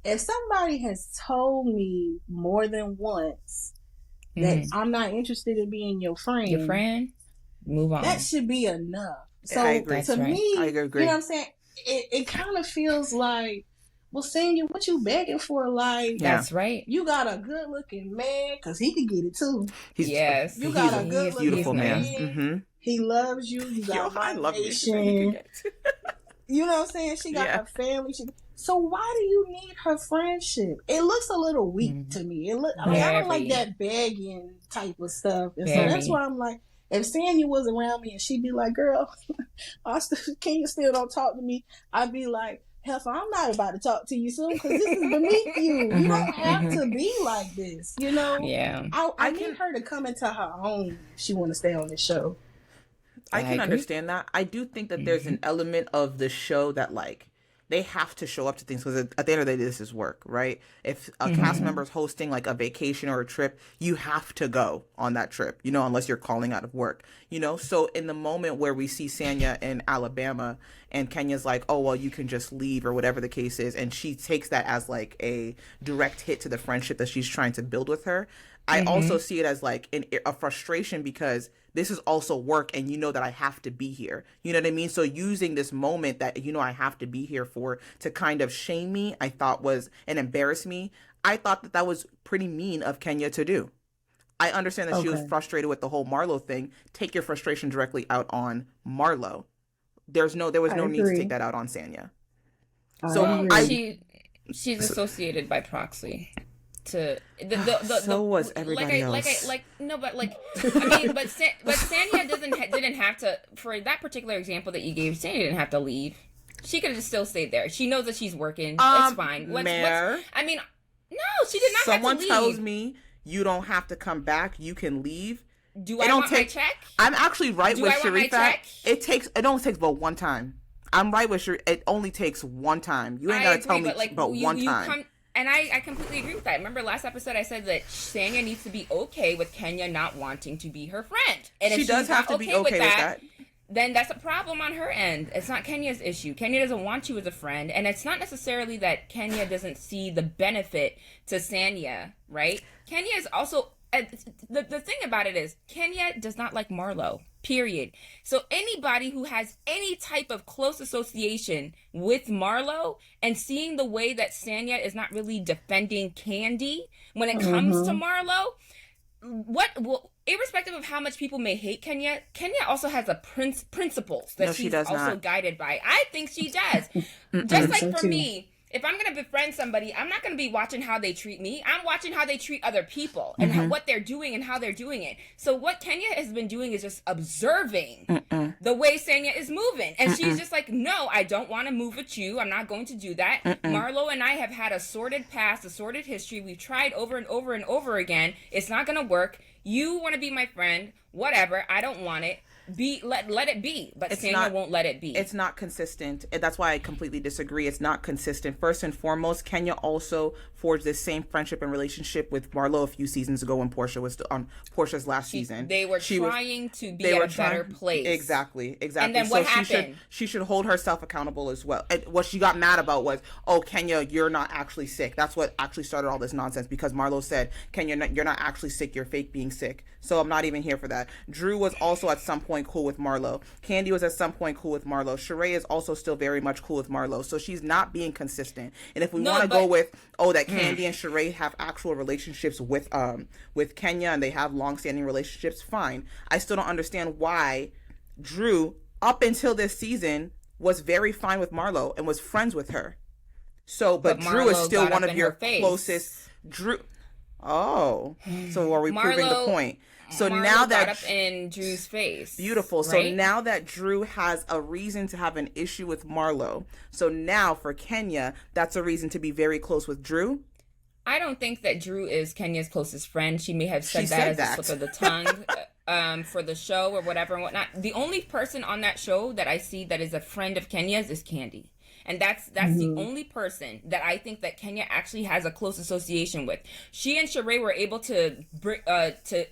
if somebody has told me more than once that I'm not interested in being your friend, move on. That should be enough. So I agree. To me, I agree. You know what I'm saying? It kind of feels like, well, Sanya, what you begging for? Like, that's right. You got a good looking man, because he could get it too. You got a good looking beautiful man. Mm-hmm. He loves you. You got motivation. You know what I'm saying? She got her family. So why do you need her friendship? It looks a little weak to me. I don't like that begging type of stuff. And so that's why I'm like, if Sanya was around me and she'd be like, girl, Kenya still don't talk to me, I'd be like, Heifer, I'm not about to talk to you soon because this is beneath you. You don't have to be like this, you know? Yeah. I need her to come into her own if she want to stay on this show. I can understand that. I do think that there's an element of the show that, like, they have to show up to things because at the end of the day, this is work, right? If a cast member is hosting like a vacation or a trip, you have to go on that trip, you know, unless you're calling out of work, you know? So in the moment where we see Sanya in Alabama and Kenya's like, oh, well, you can just leave or whatever the case is, and she takes that as like a direct hit to the friendship that she's trying to build with her. I also see it as like a frustration because this is also work and you know that I have to be here. You know what I mean? So using this moment that, you know, I have to be here for to kind of shame me, I thought was, and embarrass me. I thought that was pretty mean of Kenya to do. I understand that she was frustrated with the whole Marlo thing. Take your frustration directly out on Marlo. There was no need to take that out on Sanya. She's associated by proxy. So was everybody else. But Sanya didn't have to, for that particular example that you gave. Sanya didn't have to leave. She could have still stayed there. She knows that she's working. It's fine. No, she did not. Someone have to leave. tells me you don't have to come back. You can leave. Do I want my check? I'm actually right with Sharifat. It only takes but one time. I'm right with Sharifat. It only takes one time. You ain't gotta tell me but one time. And I completely agree with that. Remember last episode I said that Sanya needs to be okay with Kenya not wanting to be her friend. And she does have to be okay with that. then that's a problem on her end. It's not Kenya's issue. Kenya doesn't want you as a friend, and it's not necessarily that Kenya doesn't see the benefit to Sanya, right? Kenya is also the thing about it is Kenya does not like Marlo, period. So anybody who has any type of close association with Marlo and seeing the way that Sanya is not really defending Candy when it comes to Marlo, irrespective of how much people may hate Kenya also has a principles that she's also not guided by. I think she does. Just like for me, if I'm going to befriend somebody, I'm not going to be watching how they treat me. I'm watching how they treat other people and what they're doing and how they're doing it. So what Kenya has been doing is just observing the way Sanya is moving. And she's just like, no, I don't want to move with you. I'm not going to do that. Marlo and I have had a sordid past, a sordid history. We've tried over and over and over again. It's not going to work. You want to be my friend, whatever. I don't want it. Let it be, but Sanya won't let it be. It's not consistent. That's why I completely disagree. It's not consistent. First and foremost, Kenya also forged this same friendship and relationship with Marlo a few seasons ago when Portia was on Portia's last season. They were trying to be at a better place. Exactly. And then what happened? She should hold herself accountable as well. And what she got mad about was, oh, Kenya, you're not actually sick. That's what actually started all this nonsense, because Marlo said, Kenya, you're not actually sick. You're fake being sick. So I'm not even here for that. Drew was also at some point cool with Marlo. Candy was at some point cool with Marlo. Sheree is also still very much cool with Marlo. So she's not being consistent. And if we want to go with, that Candy and Sheree have actual relationships with Kenya and they have long-standing relationships, fine. I still don't understand why Drew, up until this season, was very fine with Marlo and was friends with her. So, but Drew is still one of your closest. Drew. Oh, so are we proving the point? So Marlo now that got up in Drew's face. Beautiful. Right? So now that Drew has a reason to have an issue with Marlo, so now for Kenya, that's a reason to be very close with Drew. I don't think that Drew is Kenya's closest friend. She may have said that as a slip of the tongue for the show or whatever and whatnot. The only person on that show that I see that is a friend of Kenya's is Candy. And that's the only person that I think that Kenya actually has a close association with. She and Sheree were able to put to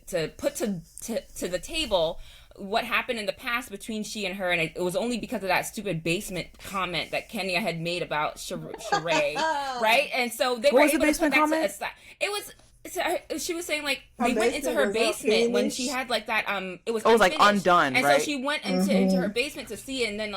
the table what happened in the past between she and her, and it was only because of that stupid basement comment that Kenya had made about Sheree, right? And so they were able to put that to aside. It was. She was saying like they went into her basement when she had like that. It was like undone, and right? so she went into her basement to see it, and then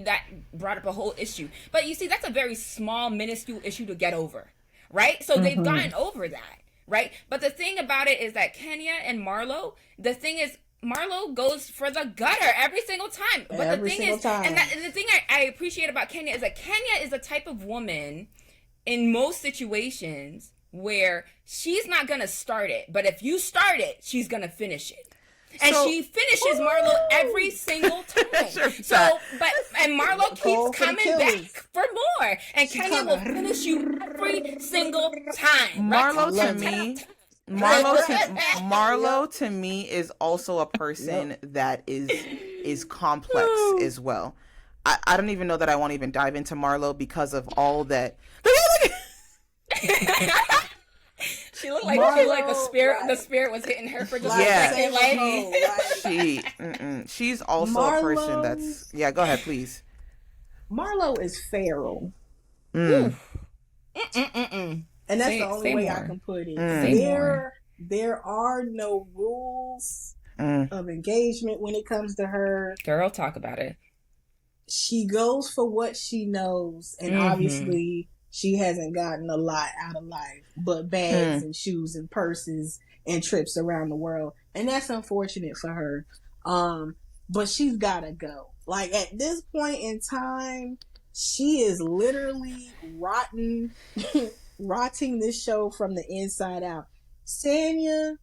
that brought up a whole issue. But you see, that's a very small, minuscule issue to get over, right? So they've gotten over that, right? But the thing about it is that Kenya and Marlo, the thing is, Marlo goes for the gutter every single time. But the thing is, and the thing I appreciate about Kenya is that Kenya is the type of woman in most situations where she's not going to start it. But if you start it, she's going to finish it. And she finishes Marlo every single time. And Marlo keeps coming back for more. And Kenya will finish you every single time. Marlo to me is also a person that is complex as well. I don't even know that I won't even dive into Marlo because of all that. She looked like the spirit was hitting her for just a second. She's also a person that's go ahead, please. Marlo is feral. And that's the only way I can put it. There are no rules of engagement when it comes to her. Girl, talk about it. She goes for what she knows, and obviously she hasn't gotten a lot out of life, but bags and shoes and purses and trips around the world. And that's unfortunate for her. But she's gotta go. Like at this point in time, she is literally rotting this show from the inside out. Sanya,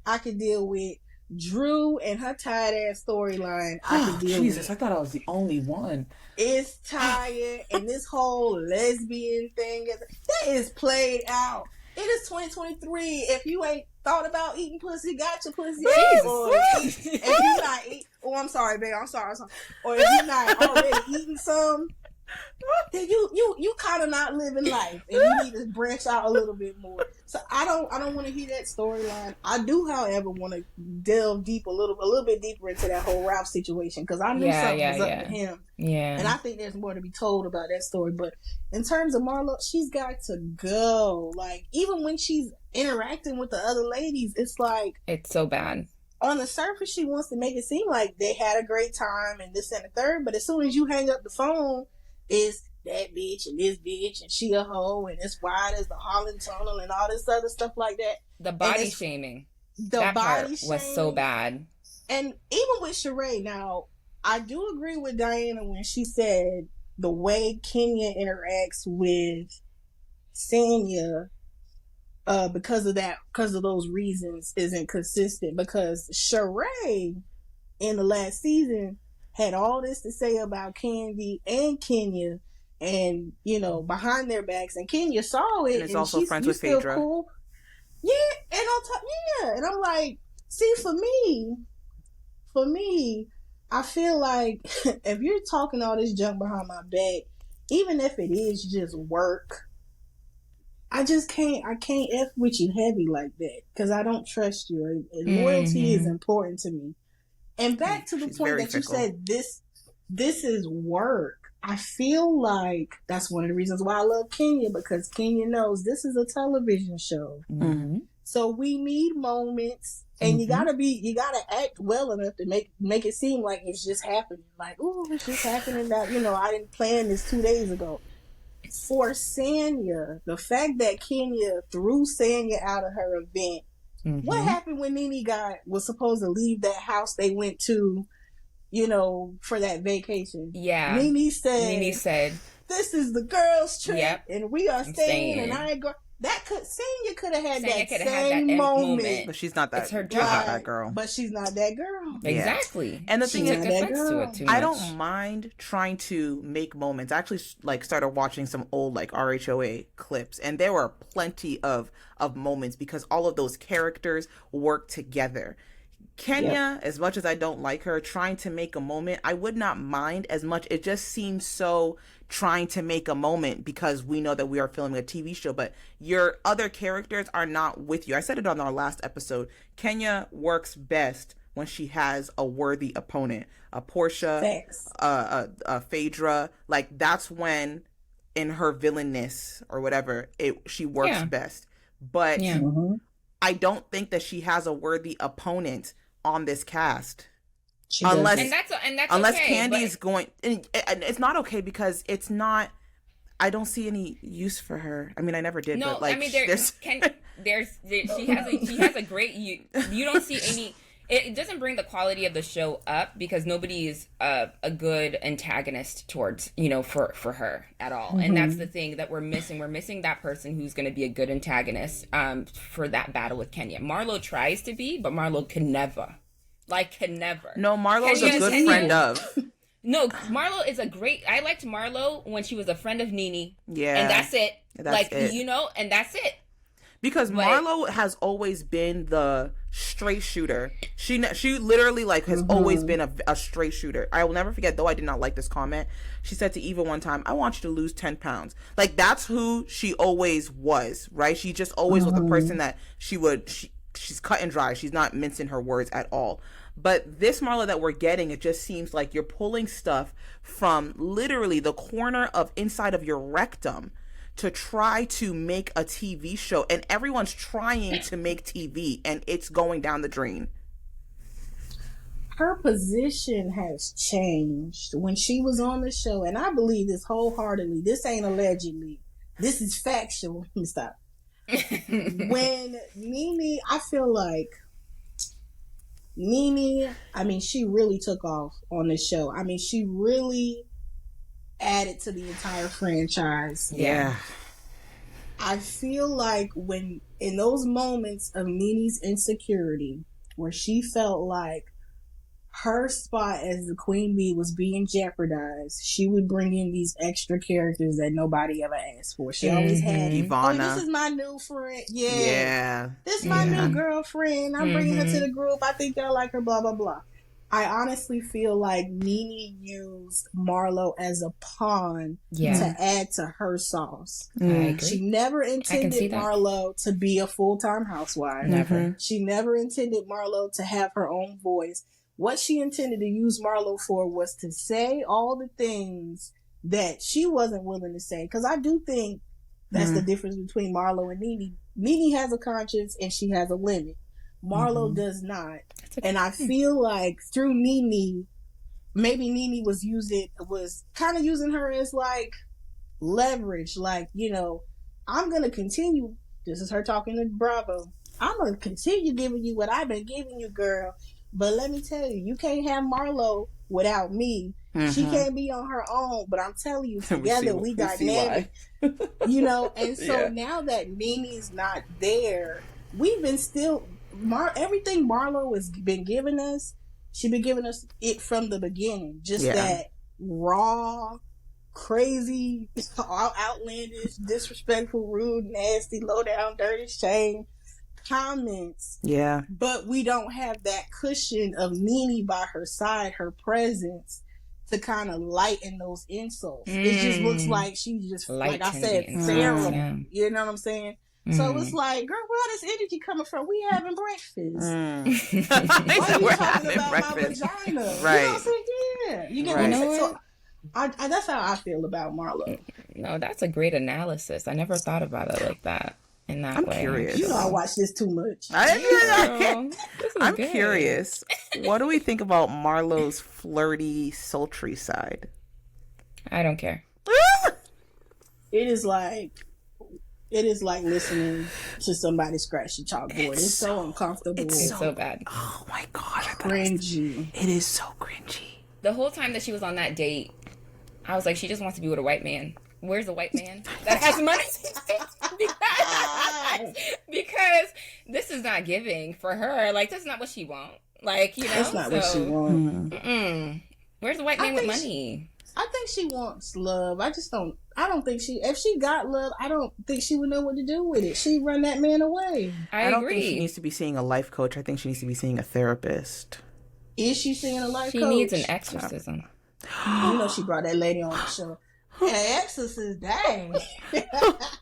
I could deal with. Drew and her tired ass storyline, I could deal with. I thought I was the only one. It's tired, and this whole lesbian thing that is played out. It is 2023. If you ain't thought about eating pussy, got your pussy. If you not eat, I'm sorry, babe. I'm sorry. Or if you're not already eating some, then you kind of not living life, and you need to branch out a little bit more. So I don't want to hear that storyline. I do, however, want to delve deep a little bit deeper into that whole Ralph situation, because I knew something was up with him. Yeah, and I think there's more to be told about that story. But in terms of Marlo, she's got to go. Like, even when she's interacting with the other ladies, it's like, it's so bad. On the surface, she wants to make it seem like they had a great time and this and the third, but as soon as you hang up the phone, it's that bitch and this bitch and she a hoe and it's wide as the Holland Tunnel and all this other stuff like that. The body shaming. That part was so bad. And even with Sheree, now, I do agree with Diana when she said the way Kenya interacts with Sanya, because of those reasons, isn't consistent. Because Sheree in the last season had all this to say about Candy and Kenya, and behind their backs, and Kenya saw it, and is also friends with Phaedra. Cool. Yeah, and on top, and I'm like, see, for me, I feel like if you're talking all this junk behind my back, even if it is just work, I can't F with you heavy like that, because I don't trust you. And loyalty is important to me. And back to the point that fickle. You said this is work. I feel like that's one of the reasons why I love Kenya, because Kenya knows this is a television show. Mm-hmm. So we need moments, and you gotta act well enough to make it seem like it's just happening. Like, oh, it's just happening that, I didn't plan this 2 days ago. For Sanya, the fact that Kenya threw Sanya out of her event, what happened when Nene was supposed to leave that house they went to, for that vacation? Yeah. Nene said, this is the girls' trip, and we are staying, and I ain't going. Sanya could have had that same moment. But she's not that. It's her job. Not that girl. But she's not that girl. Exactly. Yeah. And the thing is, I don't mind trying to make moments. I actually started watching some old RHOA clips, and there were plenty of moments because all of those characters work together. Kenya, as much as I don't like her, trying to make a moment, I would not mind as much. It just seems so trying to make a moment because we know that we are filming a TV show, but your other characters are not with you. I said it on our last episode. Kenya works best when she has a worthy opponent, a Portia, a Phaedra. That's when, in her villainness or whatever, she works best. But I don't think that she has a worthy opponent on this cast. Unless okay, Candy's going, and it's not okay because it's not. I don't see any use for her. I mean, I never did. No, but she has a great. You don't see any. It doesn't bring the quality of the show up because nobody is a good antagonist towards for her at all, and that's the thing that we're missing. We're missing that person who's going to be a good antagonist for that battle with Kenya. Marlo tries to be, but Marlo can never. No, Marlo's a good friend of. No, Marlo is a great. I liked Marlo when she was a friend of Nene. Yeah, and that's it. That's it. And that's it. Because Marlo has always been the straight shooter. She literally has always been a straight shooter. I will never forget, though I did not like this comment. She said to Eva one time, I want you to lose 10 pounds. That's who she always was, right? She just always was the person that she's cut and dry. She's not mincing her words at all. But this Marlo that we're getting, it just seems like you're pulling stuff from literally the corner of inside of your rectum to try to make a TV show, and everyone's trying to make TV, and it's going down the drain. Her position has changed when she was on the show, and I believe this wholeheartedly. This ain't allegedly. This is factual. Let me stop. When Nene, I feel like Nene, she really took off on the show. She really added to the entire franchise. Yeah. I feel like when in those moments of Nene's insecurity, where she felt like her spot as the queen bee was being jeopardized, she would bring in these extra characters that nobody ever asked for. She always had, Ivana. This is my new friend. Yeah. This is my new girlfriend. I'm bringing her to the group. I think they'll like her, blah, blah, blah. I honestly feel like Nene used Marlo as a pawn to add to her sauce. I agree. She never intended Marlo to be a full-time housewife. Never. She never intended Marlo to have her own voice. What she intended to use Marlo for was to say all the things that she wasn't willing to say. Because I do think that's the difference between Marlo and Nene. Nene has a conscience and she has a limit. Marlo does not. And I feel like through Nene, maybe Nene was kind of using her as like leverage. Like, you know, I'm going to continue. This is her talking to Bravo. I'm going to continue giving you what I've been giving you, girl. But let me tell you, you can't have Marlo without me. She can't be on her own. But I'm telling you, together we dynamic. You know, and so now that Nene's not there, we've been still... everything Marlo has been giving us, she's been giving us it from the beginning. Just that raw, crazy, outlandish, disrespectful, rude, nasty, low down, dirty, shame comments. Yeah. But we don't have that cushion of Nene by her side, her presence, to kind of lighten those insults. It just looks like she's just, like I said, feral. You know what I'm saying? So it's like, girl, where all this energy coming from? We having breakfast. Why are you talking about breakfast? My vagina? Right. You know what I'm saying? Yeah. You get what I'm saying? So that's how I feel about Marlo. No, that's a great analysis. I never thought about it like that. In that way. Curious. You know I watch this too much. I'm curious. What do we think about Marlo's flirty, sultry side? I don't care. It is like listening to somebody scratch the chalkboard. It's so uncomfortable. It's so bad. Oh my god, cringy. It is so cringy. The whole time that she was on that date, I was like, she just wants to be with a white man. Where's the white man that has money? because this is not giving for her. Like, that's not what she wants. Like, you know, that's not what she wants. Where's the white man with money? I think she wants love. I don't think if she got love, I don't think she would know what to do with it. She'd run that man away. I don't think she needs to be seeing a life coach. I think she needs to be seeing a therapist. Is she seeing a life coach? She needs an exorcism. You know, she brought that lady on the show. An exorcist, dang.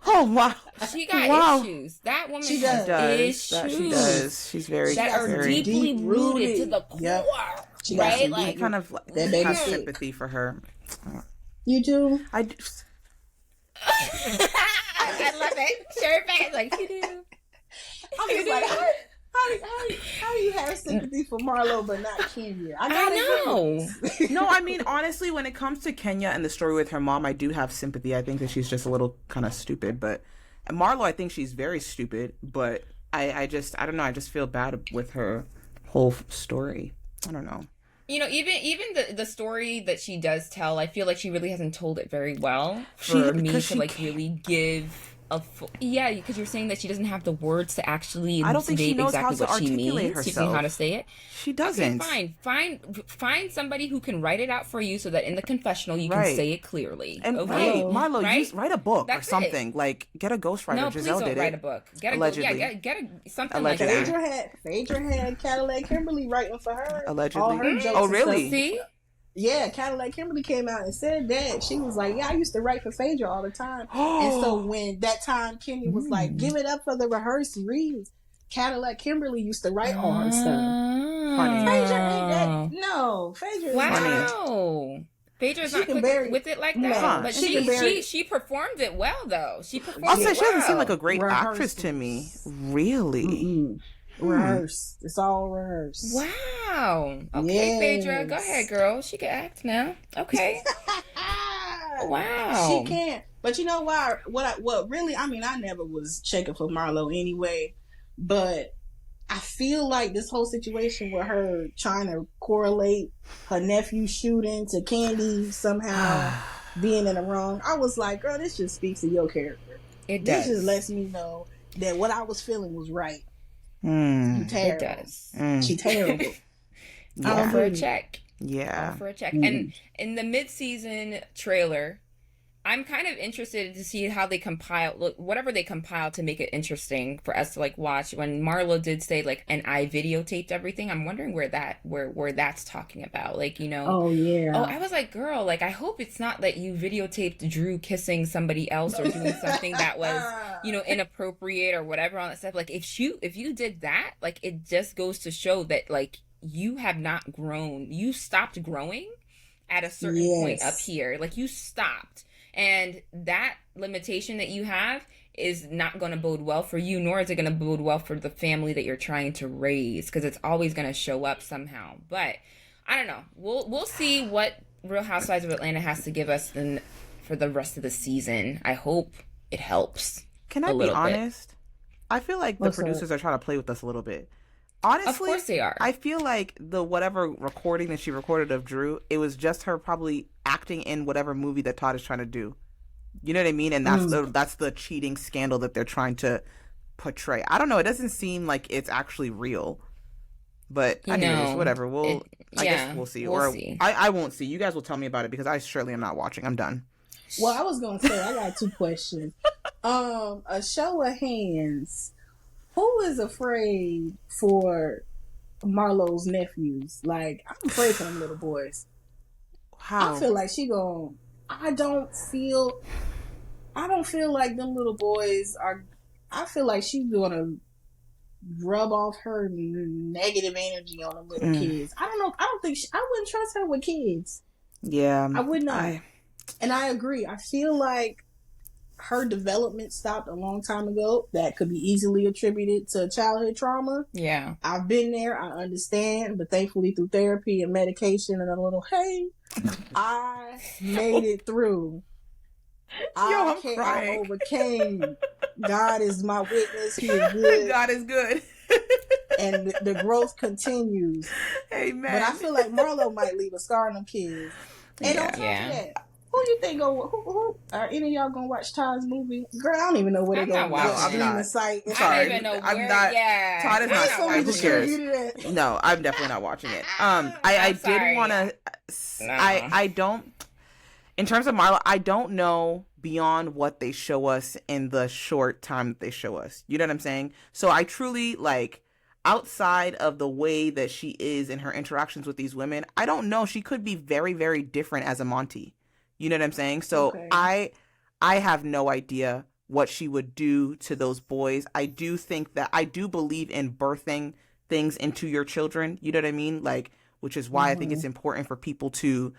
Oh, wow. She got issues. That woman has issues. She does. She's very are deeply rooted to the core. Yep. Right? Like, kind of have sympathy for her. You do? I do. I love it. Sharifat, like, you do. I'm just like, how do you have sympathy for Marlo but not Kenya? I know. No, I mean, honestly, when it comes to Kenya and the story with her mom, I do have sympathy. I think that she's just a little kind of stupid. But Marlo, I think she's very stupid. But I don't know. I just feel bad with her whole story. I don't know. You know, even the story that she does tell, I feel like she really hasn't told it very well for me to like really give a full, because you're saying that she doesn't have the words to actually elucidate exactly what she means. Herself. She doesn't know how to say it. She doesn't. Okay, fine. Find somebody who can write it out for you so that in the confessional you can say it clearly. And Marlo, write a book or something. Like, get a ghostwriter. No, Giselle please don't write a book. Allegedly. Something like that. Phaedra had Cadillac Kimberly writing for her. Allegedly. All her jokes really? See? Yeah, Cadillac Kimberly came out and said that. She was like, I used to write for Phaedra all the time. And so when that time Kenya was like, give it up for the rehearsed reads, Cadillac Kimberly used to write all her stuff. Funny. Phaedra ain't that. No, Phaedra is funny. Phaedra's not quick with it like that. But she performed it well, though. She performed it well. She doesn't seem like a great actress to me. Really? Mm-mm. Rehearsed. It's all rehearsed. Wow. Okay, Phaedra, go ahead, girl. She can act now. Okay. Wow. She can't. But you know why? What really? I mean, I never was checking for Marlo anyway. But I feel like this whole situation with her trying to correlate her nephew's shooting to Candy somehow being in the wrong. I was like, girl, this just speaks to your character. It does. This just lets me know that what I was feeling was right. It does. She terrible. For a check. Yeah. For a check. And in the mid-season trailer, I'm kind of interested to see how they whatever they compile to make it interesting for us to like watch. When Marlo did say like, and I videotaped everything, I'm wondering where that's talking about. Like, you know, oh yeah. Oh, I was like, girl, like I hope it's not that you videotaped Drew kissing somebody else or doing something that was, you know, inappropriate or whatever on that stuff. Like if you did that, like it just goes to show that like you have not grown. You stopped growing at a certain point up here. Like you stopped. And that limitation that you have is not going to bode well for you, nor is it going to bode well for the family that you're trying to raise, because it's always going to show up somehow. But I don't know. We'll see what Real Housewives of Atlanta has to give us for the rest of the season. I hope it helps. Can I be honest? I feel like the producers are trying to play with us a little bit. Honestly, of course they are. I feel like the whatever recording that she recorded of Drew, it was just her probably acting in whatever movie that Todd is trying to do. You know what I mean? And that's the cheating scandal that they're trying to portray. I don't know. It doesn't seem like it's actually real. But anyways, whatever. I guess we'll see. We'll see. I won't see. You guys will tell me about it because I surely am not watching. I'm done. Well, I was gonna say I got 2 questions. A show of hands. Who is afraid for Marlo's nephews? Like, I'm afraid for them little boys. How? I feel like I don't feel like them little boys are. I feel like she's gonna rub off her negative energy on the little kids. I don't know. I don't think I wouldn't trust her with kids. Yeah, I would not. And I agree. I feel like her development stopped a long time ago. That could be easily attributed to childhood trauma. Yeah. I've been there. I understand. But thankfully through therapy and medication and a little, I made it through. I'm crying. I overcame. God is my witness. He is good. God is good. And the growth continues. Amen. But I feel like Marlo might leave a scar on them kids. And on top of that, who you think who are any of y'all gonna watch Todd's movie? Girl, I don't even know where they're going. I'm not. Site. I don't even know where. I'm not. Yeah. Todd is not. Who cares? No, I'm definitely not watching it. I did want to. No. I don't. In terms of Marlo, I don't know beyond what they show us in the short time that they show us. You know what I'm saying? So I truly outside of the way that she is in her interactions with these women, I don't know. She could be very, very different as a Monty. You know what I'm saying? So I have no idea what she would do to those boys. I do believe in birthing things into your children. You know what I mean? Which is why I think it's important for people to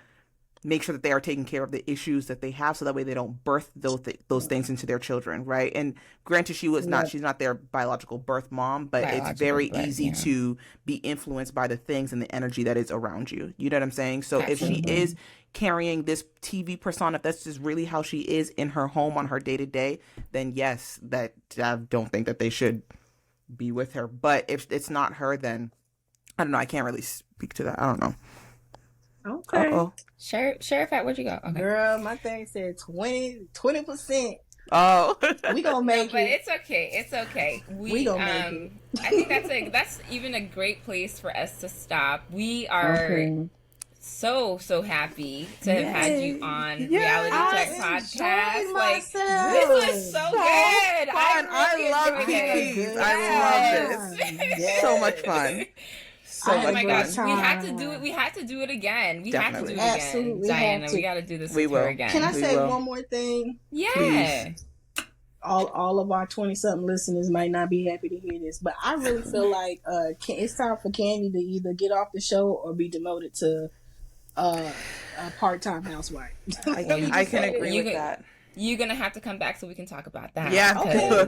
make sure that they are taking care of the issues that they have, so that way they don't birth those things into their children, right? And granted, she's not their biological birth mom, but it's very easy to be influenced by the things and the energy that is around you. You know what I'm saying? So Absolutely. If she is carrying this TV persona, if that's just really how she is in her home on her day-to-day, then yes, that I don't think that they should be with her. But if it's not her, then I don't know. I can't really speak to that. I don't know. Okay. Uh-oh. Sharifat, where'd you go? Okay. Girl, my thing said 20%. Oh. We gonna make it. But it's okay. It's okay. We gonna make it. I think that's even a great place for us to stop. We are so happy to have had you on Reality Check Podcast. This was so good. I love Kiki's. I love this. Yes. So much fun. Oh my gosh, we had to do it. We had to do it again. We had to do it again. Absolutely, Diana, we got to do this with her again. Can I say one more thing? Yeah. Please. All of our 20-something listeners might not be happy to hear this, but I really feel like it's time for Candy to either get off the show or be demoted to a part-time housewife. I can agree with that. You're going to have to come back so we can talk about that. Yeah. Okay.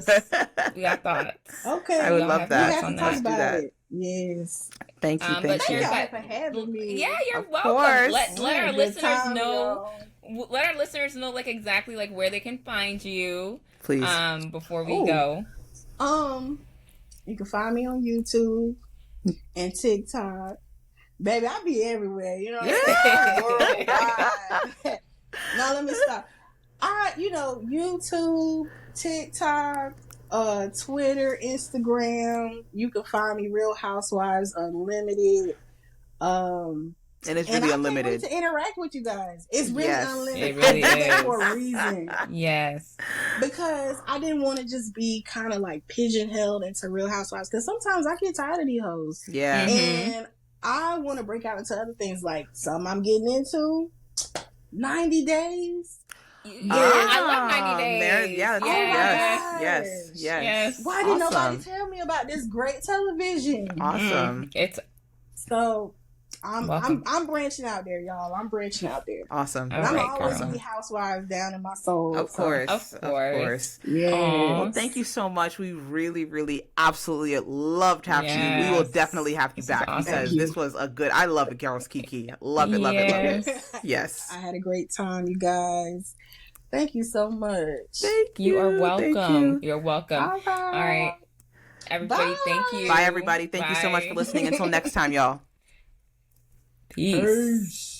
We got thoughts. Okay. I would love that. We have to talk about it. Yes. Thank you. Thank you for having me. Yeah, you're of welcome. Course. Let our listeners know. Let our listeners know exactly where they can find you. Please. Before we go. You can find me on YouTube and TikTok. Baby, I be everywhere. You know what I'm saying? Now let me stop. YouTube, TikTok, Twitter, Instagram. You can find me Real Housewives Unlimited. And it's really unlimited. I can't wait to interact with you guys. It's really unlimited. It really is. For a reason. Yes. Because I didn't want to just be kind of like pigeonholed into Real Housewives. Because sometimes I get tired of these hoes. Yeah. And I want to break out into other things like some I'm getting into. 90 Days. Yeah, I love 90 Days. Yes. Why didn't nobody tell me about this great television? Awesome. It's so I'm branching out there, y'all. I'm branching out there. Awesome. I'm always be Housewives down in my soul. Of course. Yeah. Well, thank you so much. We really, really, absolutely loved having you. We will definitely have you back because this was a good. I love it, Girls Kiki. Love it. Yes. I had a great time, you guys. Thank you so much. Thank you. You are welcome. You. You're welcome. All right. Everybody, thank you. Bye, everybody. Thank you so much for listening. Until next time, y'all. Peace.